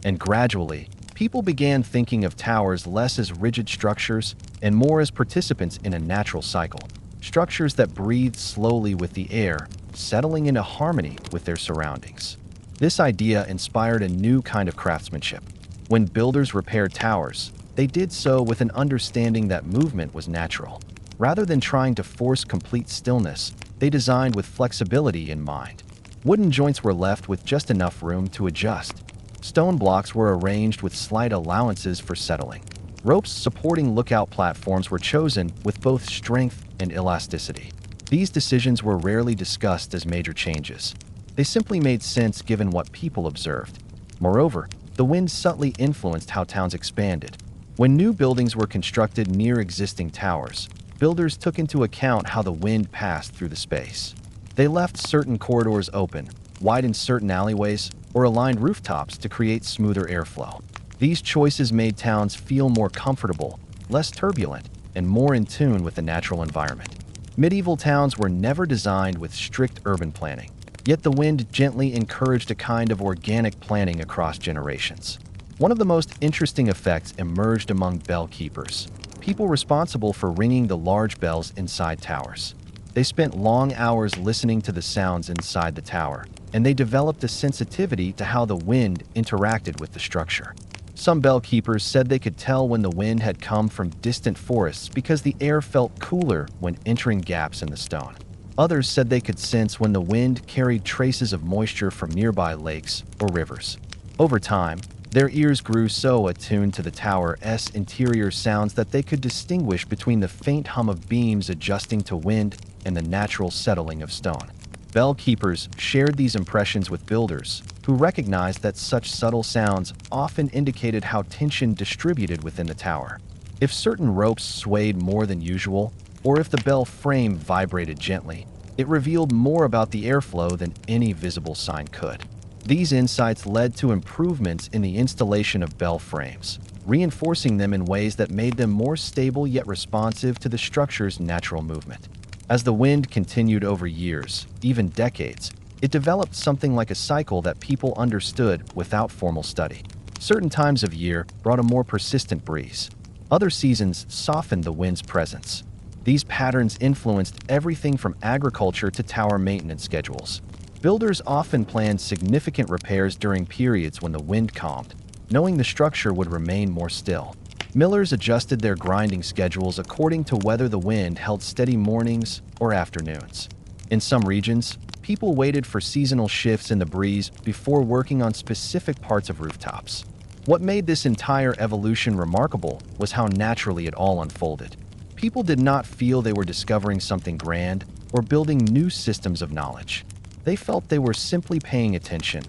And gradually, people began thinking of towers less as rigid structures and more as participants in a natural cycle. Structures that breathed slowly with the air, settling into harmony with their surroundings. This idea inspired a new kind of craftsmanship. When builders repaired towers, they did so with an understanding that movement was natural. Rather than trying to force complete stillness, they designed with flexibility in mind. Wooden joints were left with just enough room to adjust. Stone blocks were arranged with slight allowances for settling. Ropes supporting lookout platforms were chosen with both strength and elasticity. These decisions were rarely discussed as major changes. They simply made sense given what people observed. Moreover, the wind subtly influenced how towns expanded. When new buildings were constructed near existing towers, builders took into account how the wind passed through the space. They left certain corridors open, widened certain alleyways, or aligned rooftops to create smoother airflow. These choices made towns feel more comfortable, less turbulent, and more in tune with the natural environment. Medieval towns were never designed with strict urban planning, yet the wind gently encouraged a kind of organic planning across generations. One of the most interesting effects emerged among bell keepers, people responsible for ringing the large bells inside towers. They spent long hours listening to the sounds inside the tower, and they developed a sensitivity to how the wind interacted with the structure. Some bell keepers said they could tell when the wind had come from distant forests because the air felt cooler when entering gaps in the stone. Others said they could sense when the wind carried traces of moisture from nearby lakes or rivers. Over time, their ears grew so attuned to the tower's interior sounds that they could distinguish between the faint hum of beams adjusting to wind and the natural settling of stone. Bell keepers shared these impressions with builders, who recognized that such subtle sounds often indicated how tension distributed within the tower. If certain ropes swayed more than usual, or if the bell frame vibrated gently, it revealed more about the airflow than any visible sign could. These insights led to improvements in the installation of bell frames, reinforcing them in ways that made them more stable yet responsive to the structure's natural movement. As the wind continued over years, even decades, it developed something like a cycle that people understood without formal study. Certain times of year brought a more persistent breeze. Other seasons softened the wind's presence. These patterns influenced everything from agriculture to tower maintenance schedules. Builders often planned significant repairs during periods when the wind calmed, knowing the structure would remain more still. Millers adjusted their grinding schedules according to whether the wind held steady mornings or afternoons. In some regions, people waited for seasonal shifts in the breeze before working on specific parts of rooftops. What made this entire evolution remarkable was how naturally it all unfolded. People did not feel they were discovering something grand or building new systems of knowledge. They felt they were simply paying attention,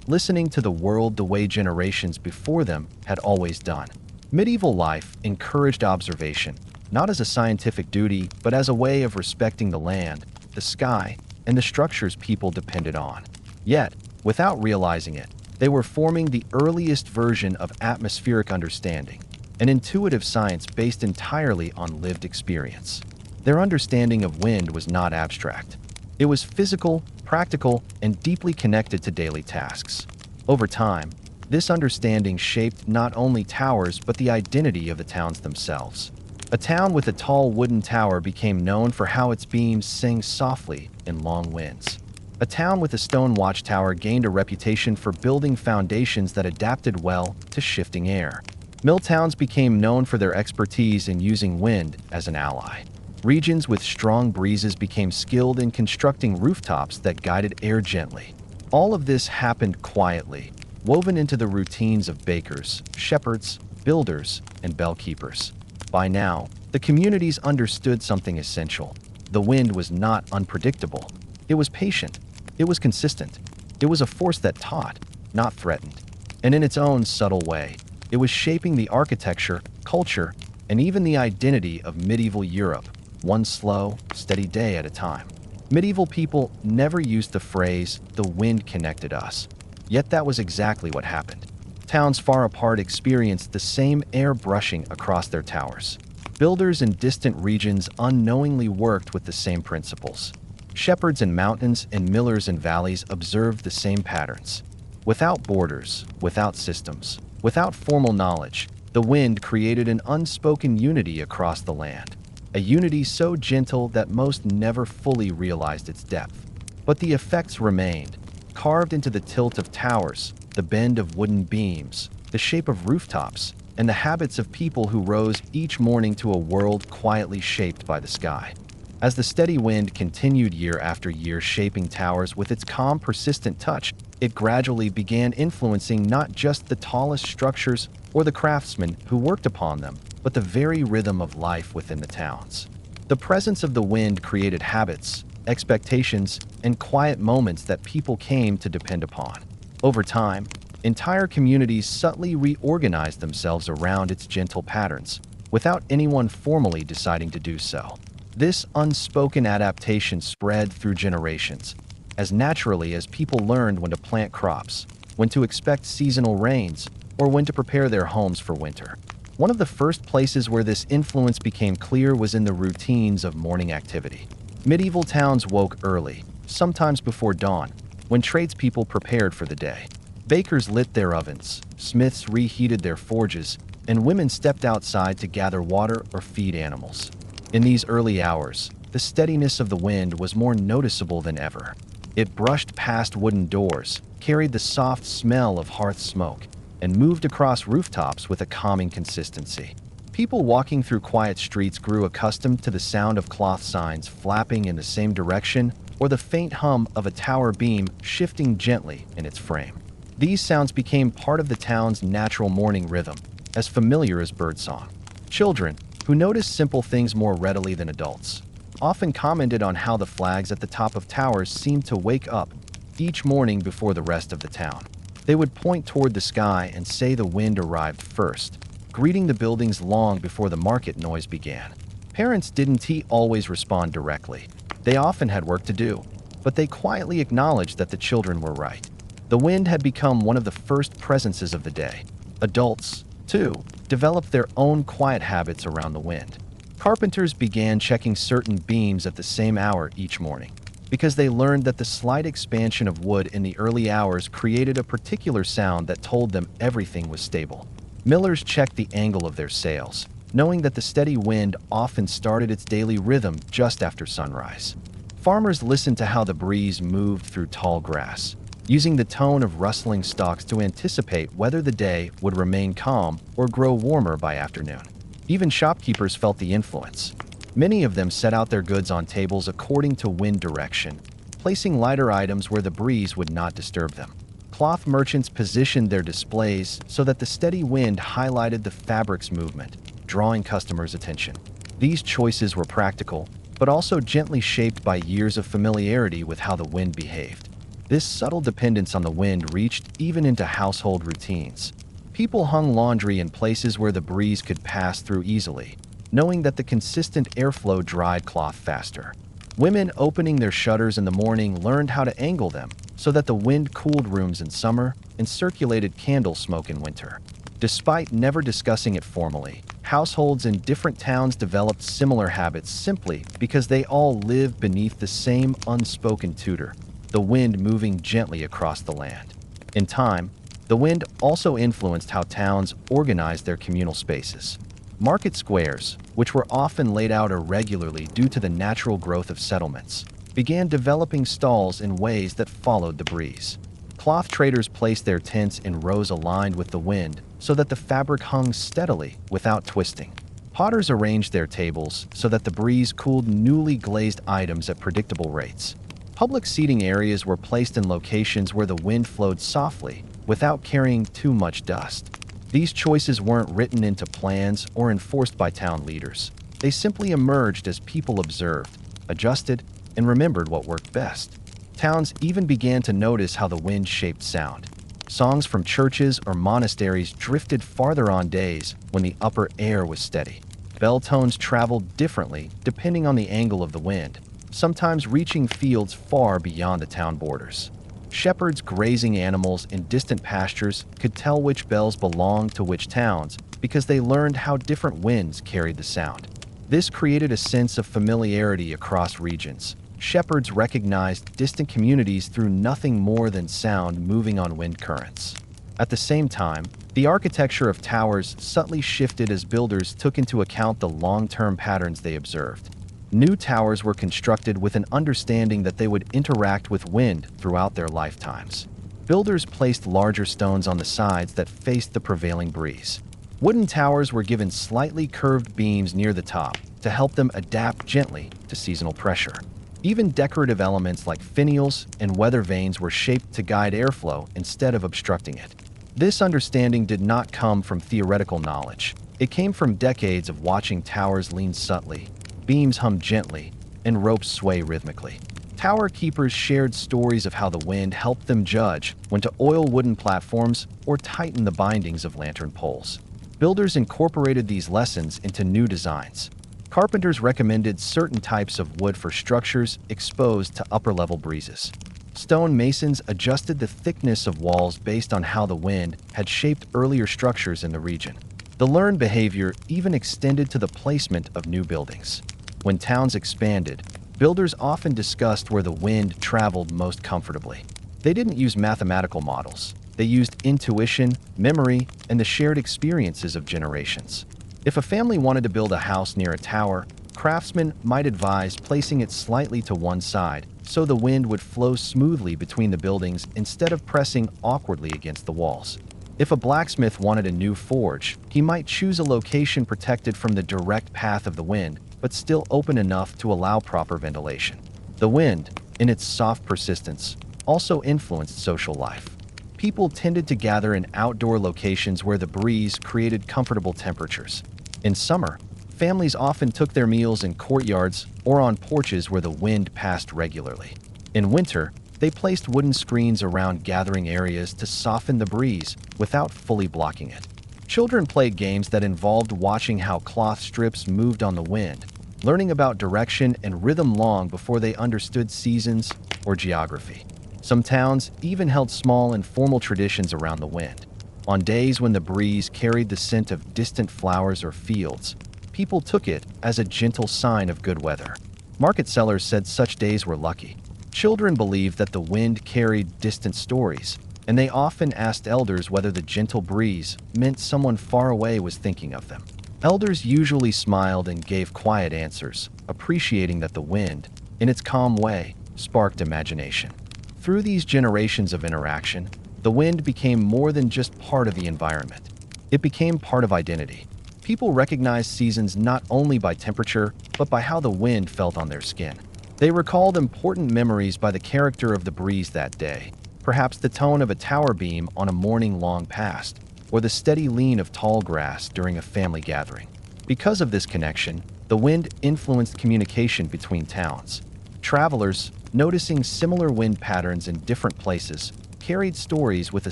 listening to the world the way generations before them had always done. Medieval life encouraged observation, not as a scientific duty, but as a way of respecting the land, the sky, and the structures people depended on. Yet, without realizing it, they were forming the earliest version of atmospheric understanding, an intuitive science based entirely on lived experience. Their understanding of wind was not abstract. It was physical, practical, and deeply connected to daily tasks. Over time, this understanding shaped not only towers but the identity of the towns themselves. A town with a tall wooden tower became known for how its beams sang softly in long winds. A town with a stone watchtower gained a reputation for building foundations that adapted well to shifting air. Mill towns became known for their expertise in using wind as an ally. Regions with strong breezes became skilled in constructing rooftops that guided air gently. All of this happened quietly, woven into the routines of bakers, shepherds, builders, and bell keepers. By now, the communities understood something essential. The wind was not unpredictable. It was patient. It was consistent. It was a force that taught, not threatened. And in its own subtle way, it was shaping the architecture, culture, and even the identity of medieval Europe, one slow, steady day at a time. Medieval people never used the phrase, "the wind connected us." Yet that was exactly what happened. Towns far apart experienced the same air brushing across their towers. Builders in distant regions unknowingly worked with the same principles. Shepherds in mountains and millers in valleys observed the same patterns. Without borders, without systems, without formal knowledge, the wind created an unspoken unity across the land. A unity so gentle that most never fully realized its depth. But the effects remained, carved into the tilt of towers, the bend of wooden beams, the shape of rooftops, and the habits of people who rose each morning to a world quietly shaped by the sky. As the steady wind continued year after year shaping towers with its calm, persistent touch, it gradually began influencing not just the tallest structures or the craftsmen who worked upon them, but the very rhythm of life within the towns. The presence of the wind created habits, expectations, and quiet moments that people came to depend upon. Over time, entire communities subtly reorganized themselves around its gentle patterns, without anyone formally deciding to do so. This unspoken adaptation spread through generations, as naturally as people learned when to plant crops, when to expect seasonal rains, or when to prepare their homes for winter. One of the first places where this influence became clear was in the routines of morning activity. Medieval towns woke early, sometimes before dawn, when tradespeople prepared for the day. Bakers lit their ovens, smiths reheated their forges, and women stepped outside to gather water or feed animals. In these early hours, the steadiness of the wind was more noticeable than ever. It brushed past wooden doors, carried the soft smell of hearth smoke, and moved across rooftops with a calming consistency. People walking through quiet streets grew accustomed to the sound of cloth signs flapping in the same direction or the faint hum of a tower beam shifting gently in its frame. These sounds became part of the town's natural morning rhythm, as familiar as birdsong. Children, who noticed simple things more readily than adults, often commented on how the flags at the top of towers seemed to wake up each morning before the rest of the town. They would point toward the sky and say the wind arrived first, greeting the buildings long before the market noise began. Parents didn't always respond directly. They often had work to do, but they quietly acknowledged that the children were right. The wind had become one of the first presences of the day. Adults, too, developed their own quiet habits around the wind. Carpenters began checking certain beams at the same hour each morning, because they learned that the slight expansion of wood in the early hours created a particular sound that told them everything was stable. Millers checked the angle of their sails, knowing that the steady wind often started its daily rhythm just after sunrise. Farmers listened to how the breeze moved through tall grass, using the tone of rustling stalks to anticipate whether the day would remain calm or grow warmer by afternoon. Even shopkeepers felt the influence. Many of them set out their goods on tables according to wind direction, placing lighter items where the breeze would not disturb them. Cloth merchants positioned their displays so that the steady wind highlighted the fabric's movement, drawing customers' attention. These choices were practical, but also gently shaped by years of familiarity with how the wind behaved. This subtle dependence on the wind reached even into household routines. People hung laundry in places where the breeze could pass through easily, knowing that the consistent airflow dried cloth faster. Women opening their shutters in the morning learned how to angle them so that the wind cooled rooms in summer and circulated candle smoke in winter. Despite never discussing it formally, households in different towns developed similar habits simply because they all lived beneath the same unspoken tutor, the wind moving gently across the land. In time, the wind also influenced how towns organized their communal spaces. Market squares, which were often laid out irregularly due to the natural growth of settlements, began developing stalls in ways that followed the breeze. Cloth traders placed their tents in rows aligned with the wind so that the fabric hung steadily without twisting. Potters arranged their tables so that the breeze cooled newly glazed items at predictable rates. Public seating areas were placed in locations where the wind flowed softly without carrying too much dust. These choices weren't written into plans or enforced by town leaders. They simply emerged as people observed, adjusted, and remembered what worked best. Towns even began to notice how the wind shaped sound. Songs from churches or monasteries drifted farther on days when the upper air was steady. Bell tones traveled differently depending on the angle of the wind, sometimes reaching fields far beyond the town borders. Shepherds grazing animals in distant pastures could tell which bells belonged to which towns because they learned how different winds carried the sound. This created a sense of familiarity across regions. Shepherds recognized distant communities through nothing more than sound moving on wind currents. At the same time, the architecture of towers subtly shifted as builders took into account the long-term patterns they observed. New towers were constructed with an understanding that they would interact with wind throughout their lifetimes. Builders placed larger stones on the sides that faced the prevailing breeze. Wooden towers were given slightly curved beams near the top, to help them adapt gently to seasonal pressure. Even decorative elements like finials and weather vanes were shaped to guide airflow instead of obstructing it. This understanding did not come from theoretical knowledge. It came from decades of watching towers lean subtly, beams hum gently, and ropes sway rhythmically. Tower keepers shared stories of how the wind helped them judge when to oil wooden platforms or tighten the bindings of lantern poles. Builders incorporated these lessons into new designs. Carpenters recommended certain types of wood for structures exposed to upper-level breezes. Stone masons adjusted the thickness of walls based on how the wind had shaped earlier structures in the region. The learned behavior even extended to the placement of new buildings. When towns expanded, builders often discussed where the wind traveled most comfortably. They didn't use mathematical models. They used intuition, memory, and the shared experiences of generations. If a family wanted to build a house near a tower, craftsmen might advise placing it slightly to one side so the wind would flow smoothly between the buildings instead of pressing awkwardly against the walls. If a blacksmith wanted a new forge, he might choose a location protected from the direct path of the wind, but still open enough to allow proper ventilation. The wind, in its soft persistence, also influenced social life. People tended to gather in outdoor locations where the breeze created comfortable temperatures. In summer, families often took their meals in courtyards or on porches where the wind passed regularly. In winter, they placed wooden screens around gathering areas to soften the breeze without fully blocking it. Children played games that involved watching how cloth strips moved on the wind, learning about direction and rhythm long before they understood seasons or geography. Some towns even held small informal traditions around the wind. On days when the breeze carried the scent of distant flowers or fields, people took it as a gentle sign of good weather. Market sellers said such days were lucky. Children believed that the wind carried distant stories, and they often asked elders whether the gentle breeze meant someone far away was thinking of them. Elders usually smiled and gave quiet answers, appreciating that the wind, in its calm way, sparked imagination. Through these generations of interaction, the wind became more than just part of the environment. It became part of identity. People recognized seasons not only by temperature, but by how the wind felt on their skin. They recalled important memories by the character of the breeze that day, perhaps the tone of a tower beam on a morning long past, or the steady lean of tall grass during a family gathering. Because of this connection, the wind influenced communication between towns. Travelers, noticing similar wind patterns in different places, carried stories with a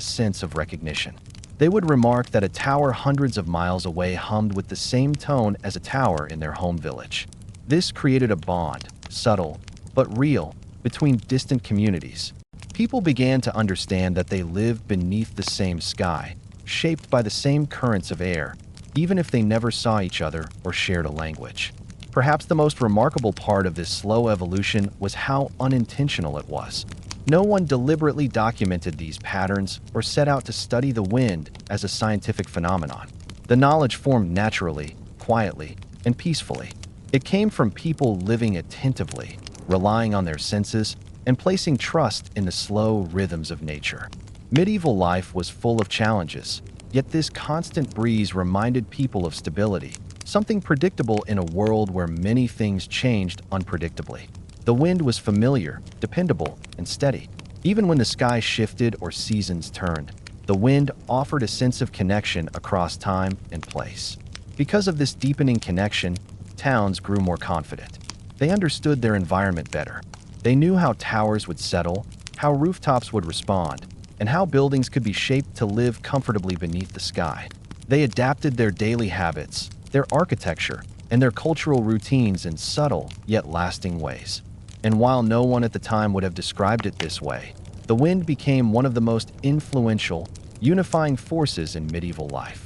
sense of recognition. They would remark that a tower hundreds of miles away hummed with the same tone as a tower in their home village. This created a bond, subtle but real, between distant communities. People began to understand that they lived beneath the same sky, shaped by the same currents of air, even if they never saw each other or shared a language. Perhaps the most remarkable part of this slow evolution was how unintentional it was. No one deliberately documented these patterns or set out to study the wind as a scientific phenomenon. The knowledge formed naturally, quietly, and peacefully. It came from people living attentively, relying on their senses, and placing trust in the slow rhythms of nature. Medieval life was full of challenges, yet this constant breeze reminded people of stability, something predictable in a world where many things changed unpredictably. The wind was familiar, dependable, and steady. Even when the sky shifted or seasons turned, the wind offered a sense of connection across time and place. Because of this deepening connection, towns grew more confident. They understood their environment better. They knew how towers would settle, how rooftops would respond, and how buildings could be shaped to live comfortably beneath the sky. They adapted their daily habits, their architecture, and their cultural routines in subtle yet lasting ways. And while no one at the time would have described it this way, the wind became one of the most influential, unifying forces in medieval life.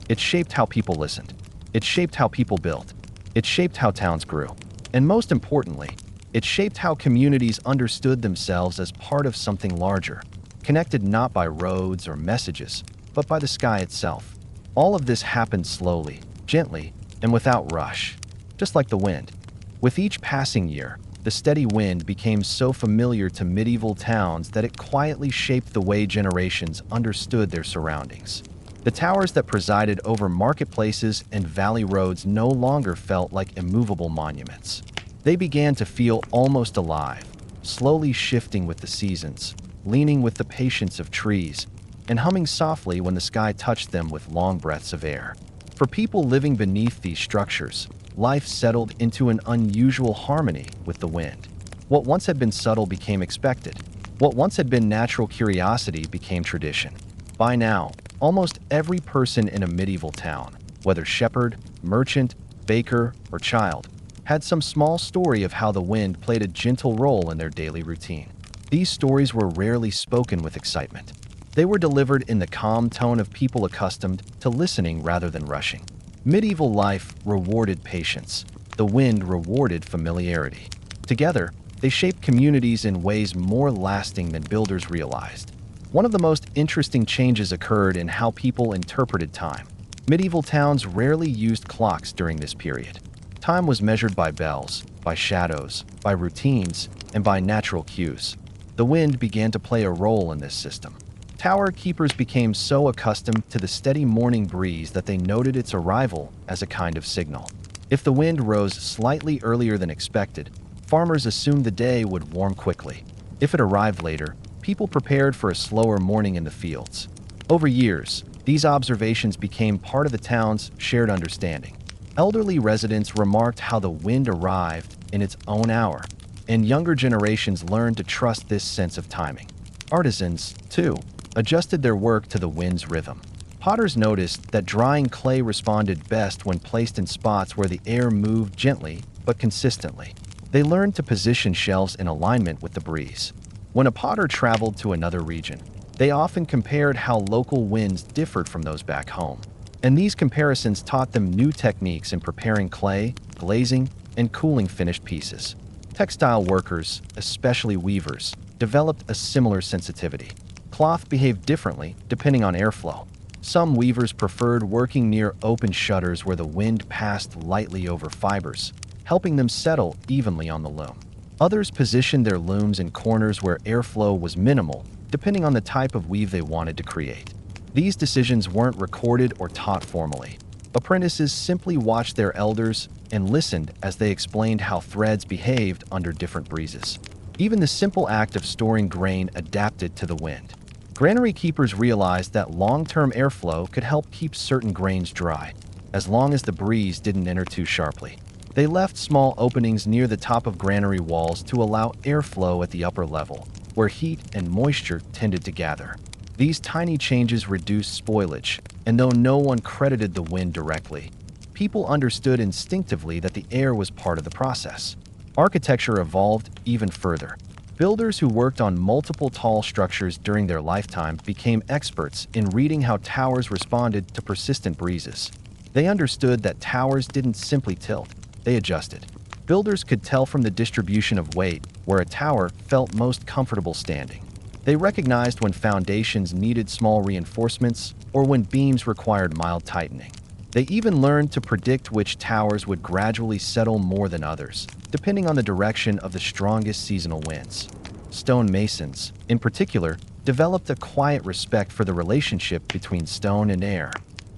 It shaped how people listened. It shaped how people built. It shaped how towns grew. And most importantly, it shaped how communities understood themselves as part of something larger, connected not by roads or messages, but by the sky itself. All of this happened slowly, gently, and without rush, just like the wind. With each passing year, the steady wind became so familiar to medieval towns that it quietly shaped the way generations understood their surroundings. The towers that presided over marketplaces and valley roads no longer felt like immovable monuments. They began to feel almost alive, slowly shifting with the seasons, leaning with the patience of trees, and humming softly when the sky touched them with long breaths of air. For people living beneath these structures, life settled into an unusual harmony with the wind. What once had been subtle became expected. What once had been natural curiosity became tradition. By now, almost every person in a medieval town, whether shepherd, merchant, baker, or child, had some small story of how the wind played a gentle role in their daily routine. These stories were rarely spoken with excitement. They were delivered in the calm tone of people accustomed to listening rather than rushing. Medieval life rewarded patience. The wind rewarded familiarity. Together, they shaped communities in ways more lasting than builders realized. One of the most interesting changes occurred in how people interpreted time. Medieval towns rarely used clocks during this period. Time was measured by bells, by shadows, by routines, and by natural cues. The wind began to play a role in this system. Tower keepers became so accustomed to the steady morning breeze that they noted its arrival as a kind of signal. If the wind rose slightly earlier than expected, farmers assumed the day would warm quickly. If it arrived later, people prepared for a slower morning in the fields. Over years, these observations became part of the town's shared understanding. Elderly residents remarked how the wind arrived in its own hour, and younger generations learned to trust this sense of timing. Artisans, too, adjusted their work to the wind's rhythm. Potters noticed that drying clay responded best when placed in spots where the air moved gently but consistently. They learned to position shelves in alignment with the breeze. When a potter traveled to another region, they often compared how local winds differed from those back home. And these comparisons taught them new techniques in preparing clay, glazing, and cooling finished pieces. Textile workers, especially weavers, developed a similar sensitivity. Cloth behaved differently depending on airflow. Some weavers preferred working near open shutters where the wind passed lightly over fibers, helping them settle evenly on the loom. Others positioned their looms in corners where airflow was minimal, depending on the type of weave they wanted to create. These decisions weren't recorded or taught formally. Apprentices simply watched their elders and listened as they explained how threads behaved under different breezes. Even the simple act of storing grain adapted to the wind. Granary keepers realized that long-term airflow could help keep certain grains dry, as long as the breeze didn't enter too sharply. They left small openings near the top of granary walls to allow airflow at the upper level, where heat and moisture tended to gather. These tiny changes reduced spoilage, and though no one credited the wind directly, people understood instinctively that the air was part of the process. Architecture evolved even further. Builders who worked on multiple tall structures during their lifetime became experts in reading how towers responded to persistent breezes. They understood that towers didn't simply tilt, they adjusted. Builders could tell from the distribution of weight where a tower felt most comfortable standing. They recognized when foundations needed small reinforcements or when beams required mild tightening. They even learned to predict which towers would gradually settle more than others, depending on the direction of the strongest seasonal winds. Stone masons, in particular, developed a quiet respect for the relationship between stone and air.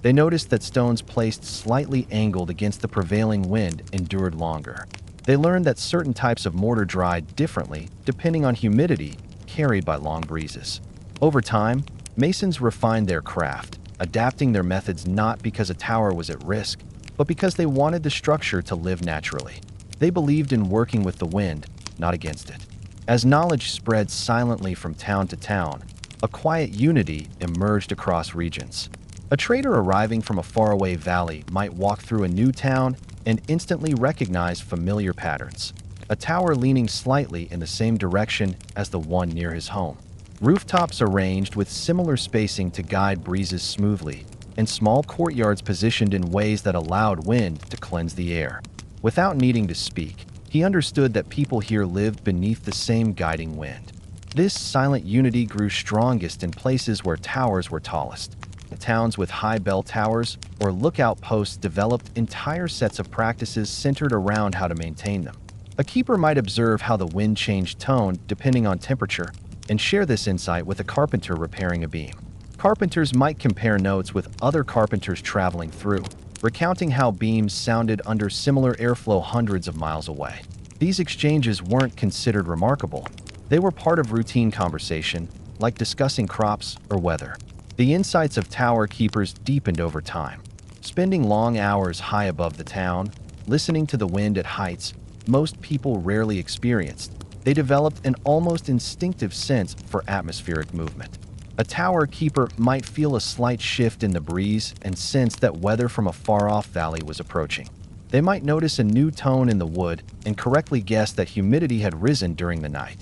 They noticed that stones placed slightly angled against the prevailing wind endured longer. They learned that certain types of mortar dried differently depending on humidity carried by long breezes. Over time, masons refined their craft, adapting their methods not because a tower was at risk, but because they wanted the structure to live naturally. They believed in working with the wind, not against it. As knowledge spread silently from town to town, a quiet unity emerged across regions. A trader arriving from a faraway valley might walk through a new town and instantly recognize familiar patterns. A tower leaning slightly in the same direction as the one near his home. Rooftops arranged with similar spacing to guide breezes smoothly, and small courtyards positioned in ways that allowed wind to cleanse the air. Without needing to speak, he understood that people here lived beneath the same guiding wind. This silent unity grew strongest in places where towers were tallest. Towns with high bell towers or lookout posts developed entire sets of practices centered around how to maintain them. A keeper might observe how the wind changed tone depending on temperature and share this insight with a carpenter repairing a beam. Carpenters might compare notes with other carpenters traveling through, recounting how beams sounded under similar airflow hundreds of miles away. These exchanges weren't considered remarkable. They were part of routine conversation, like discussing crops or weather. The insights of tower keepers deepened over time. Spending long hours high above the town, listening to the wind at heights most people rarely experienced, they developed an almost instinctive sense for atmospheric movement. A tower keeper might feel a slight shift in the breeze and sense that weather from a far-off valley was approaching. They might notice a new tone in the wood and correctly guess that humidity had risen during the night.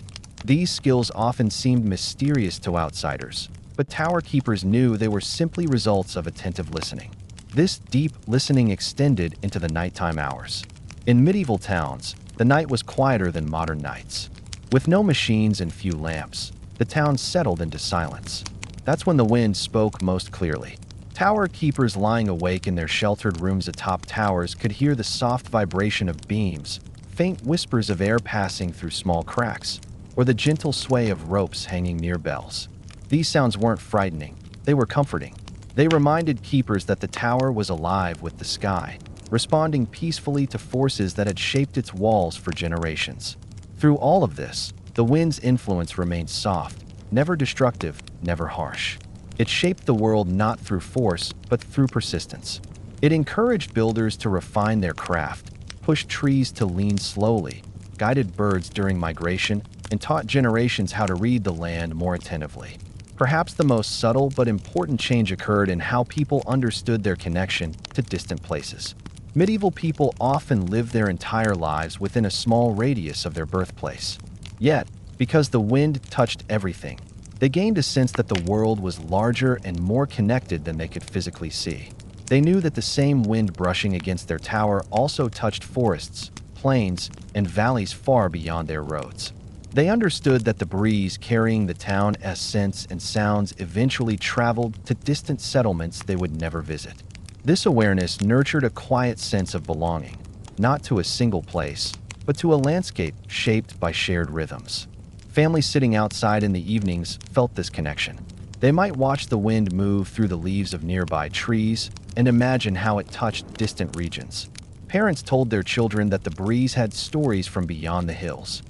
These skills often seemed mysterious to outsiders, but tower keepers knew they were simply results of attentive listening. This deep listening extended into the nighttime hours. In medieval towns, the night was quieter than modern nights. With no machines and few lamps, the town settled into silence. That's when the wind spoke most clearly. Tower keepers lying awake in their sheltered rooms atop towers could hear the soft vibration of beams, faint whispers of air passing through small cracks, or the gentle sway of ropes hanging near bells. These sounds weren't frightening, they were comforting. They reminded keepers that the tower was alive with the sky, responding peacefully to forces that had shaped its walls for generations. Through all of this, the wind's influence remained soft, never destructive, never harsh. It shaped the world not through force, but through persistence. It encouraged builders to refine their craft, pushed trees to lean slowly, guided birds during migration, and taught generations how to read the land more attentively. Perhaps the most subtle but important change occurred in how people understood their connection to distant places. Medieval people often lived their entire lives within a small radius of their birthplace. Yet, because the wind touched everything, they gained a sense that the world was larger and more connected than they could physically see. They knew that the same wind brushing against their tower also touched forests, plains, and valleys far beyond their roads. They understood that the breeze carrying the town's scents and sounds eventually traveled to distant settlements they would never visit. This awareness nurtured a quiet sense of belonging, not to a single place, but to a landscape shaped by shared rhythms. Families sitting outside in the evenings felt this connection. They might watch the wind move through the leaves of nearby trees and imagine how it touched distant regions. Parents told their children that the breeze had stories from beyond the hills.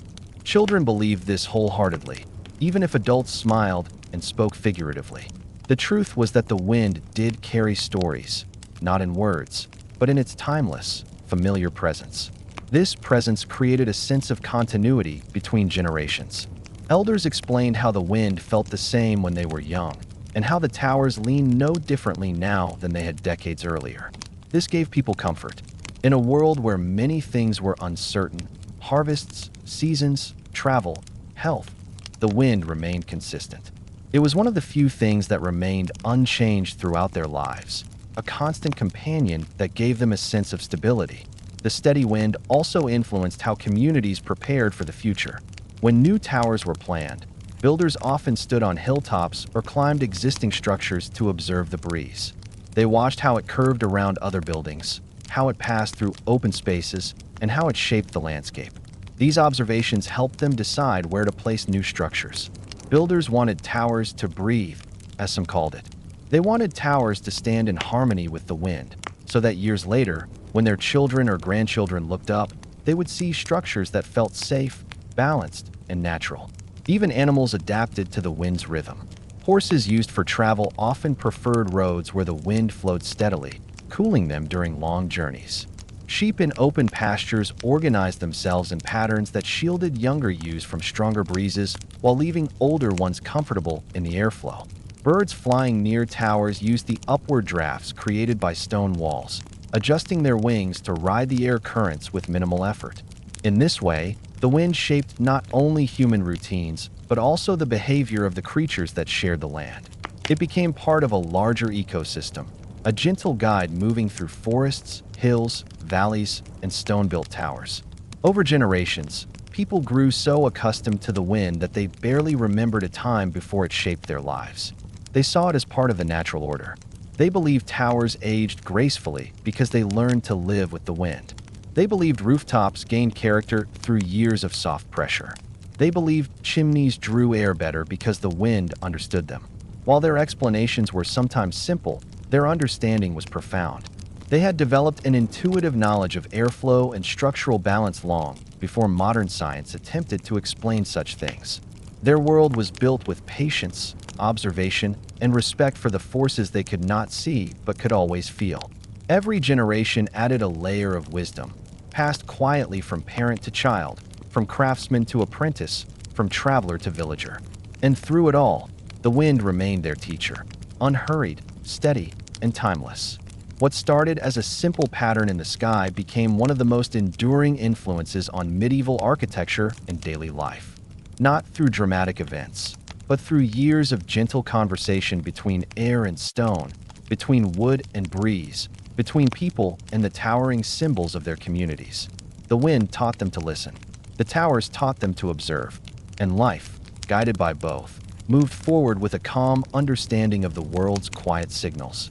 Children believed this wholeheartedly, even if adults smiled and spoke figuratively. The truth was that the wind did carry stories, not in words, but in its timeless, familiar presence. This presence created a sense of continuity between generations. Elders explained how the wind felt the same when they were young, and how the towers leaned no differently now than they had decades earlier. This gave people comfort. In a world where many things were uncertain, harvests, seasons, travel, health, the wind remained consistent. It was one of the few things that remained unchanged throughout their lives, a constant companion that gave them a sense of stability. The steady wind also influenced how communities prepared for the future. When new towers were planned, builders often stood on hilltops or climbed existing structures to observe the breeze. They watched how it curved around other buildings, how it passed through open spaces, and how it shaped the landscape. These observations helped them decide where to place new structures. Builders wanted towers to breathe, as some called it. They wanted towers to stand in harmony with the wind, so that years later, when their children or grandchildren looked up, they would see structures that felt safe, balanced, and natural. Even animals adapted to the wind's rhythm. Horses used for travel often preferred roads where the wind flowed steadily, cooling them during long journeys. Sheep in open pastures organized themselves in patterns that shielded younger ewes from stronger breezes while leaving older ones comfortable in the airflow. Birds flying near towers used the upward drafts created by stone walls, adjusting their wings to ride the air currents with minimal effort. In this way, the wind shaped not only human routines, but also the behavior of the creatures that shared the land. It became part of a larger ecosystem, a gentle guide moving through forests, hills, valleys, and stone-built towers. Over generations, people grew so accustomed to the wind that they barely remembered a time before it shaped their lives. They saw it as part of the natural order. They believed towers aged gracefully because they learned to live with the wind. They believed rooftops gained character through years of soft pressure. They believed chimneys drew air better because the wind understood them. While their explanations were sometimes simple, their understanding was profound. They had developed an intuitive knowledge of airflow and structural balance long before modern science attempted to explain such things. Their world was built with patience, observation, and respect for the forces they could not see but could always feel. Every generation added a layer of wisdom, passed quietly from parent to child, from craftsman to apprentice, from traveler to villager. And through it all, the wind remained their teacher, unhurried, steady, and timeless. What started as a simple pattern in the sky became one of the most enduring influences on medieval architecture and daily life. Not through dramatic events, but through years of gentle conversation between air and stone, between wood and breeze, between people and the towering symbols of their communities. The wind taught them to listen. The towers taught them to observe. And life, guided by both, moved forward with a calm understanding of the world's quiet signals.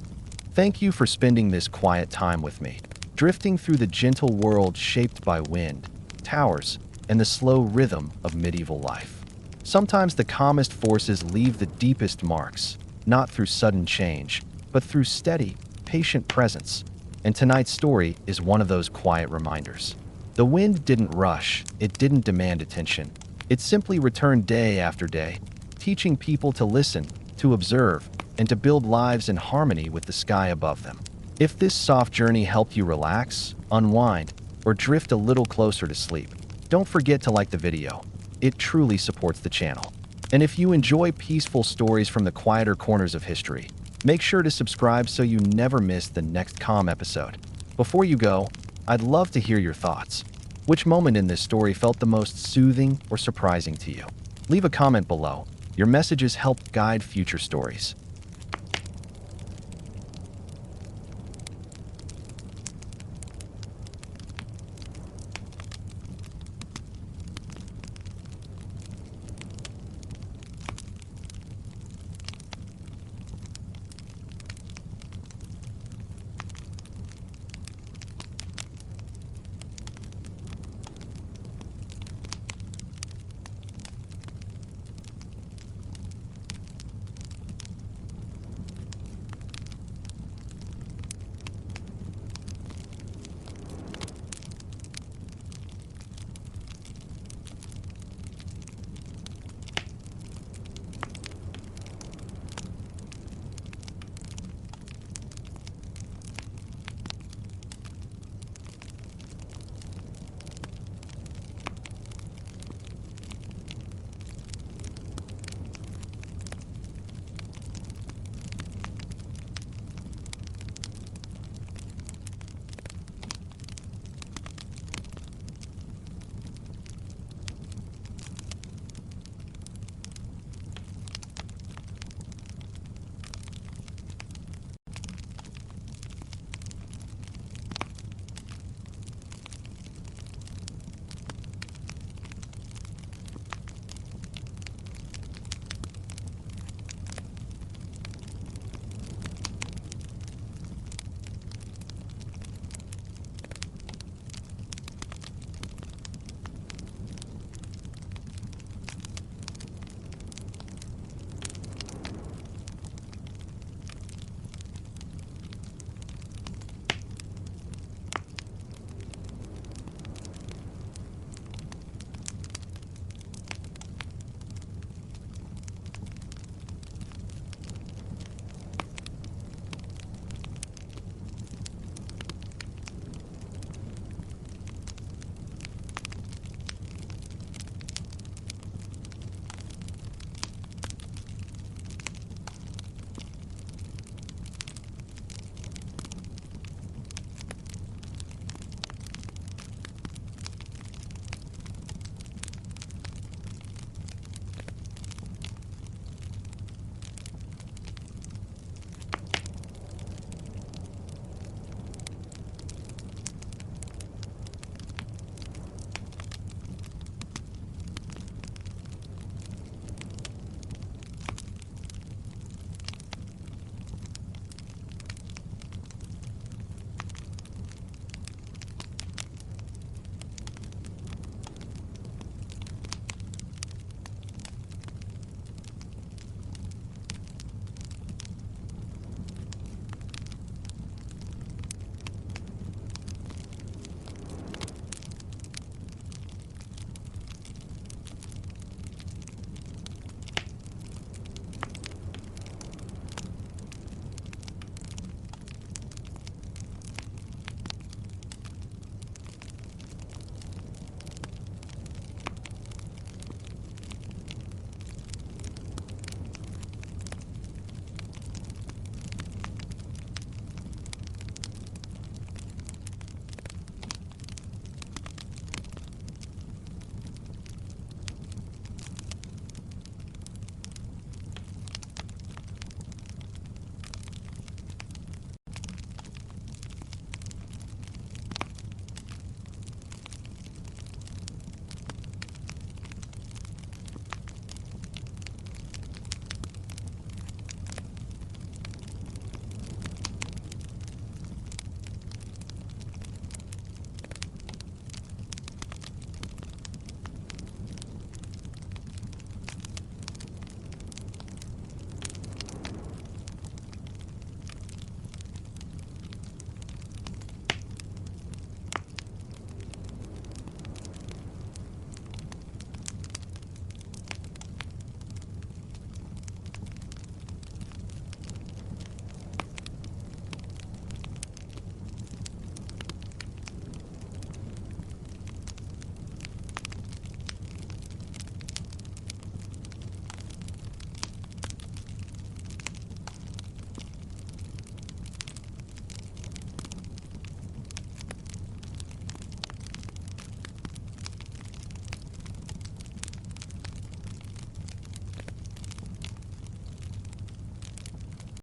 Thank you for spending this quiet time with me, drifting through the gentle world shaped by wind, towers, and the slow rhythm of medieval life. Sometimes the calmest forces leave the deepest marks, not through sudden change, but through steady, patient presence. And tonight's story is one of those quiet reminders. The wind didn't rush, it didn't demand attention. It simply returned day after day, teaching people to listen, to observe, and to build lives in harmony with the sky above them. If this soft journey helped you relax, unwind, or drift a little closer to sleep, don't forget to like the video. It truly supports the channel. And if you enjoy peaceful stories from the quieter corners of history, make sure to subscribe so you never miss the next calm episode. Before you go, I'd love to hear your thoughts. Which moment in this story felt the most soothing or surprising to you? Leave a comment below. Your messages help guide future stories.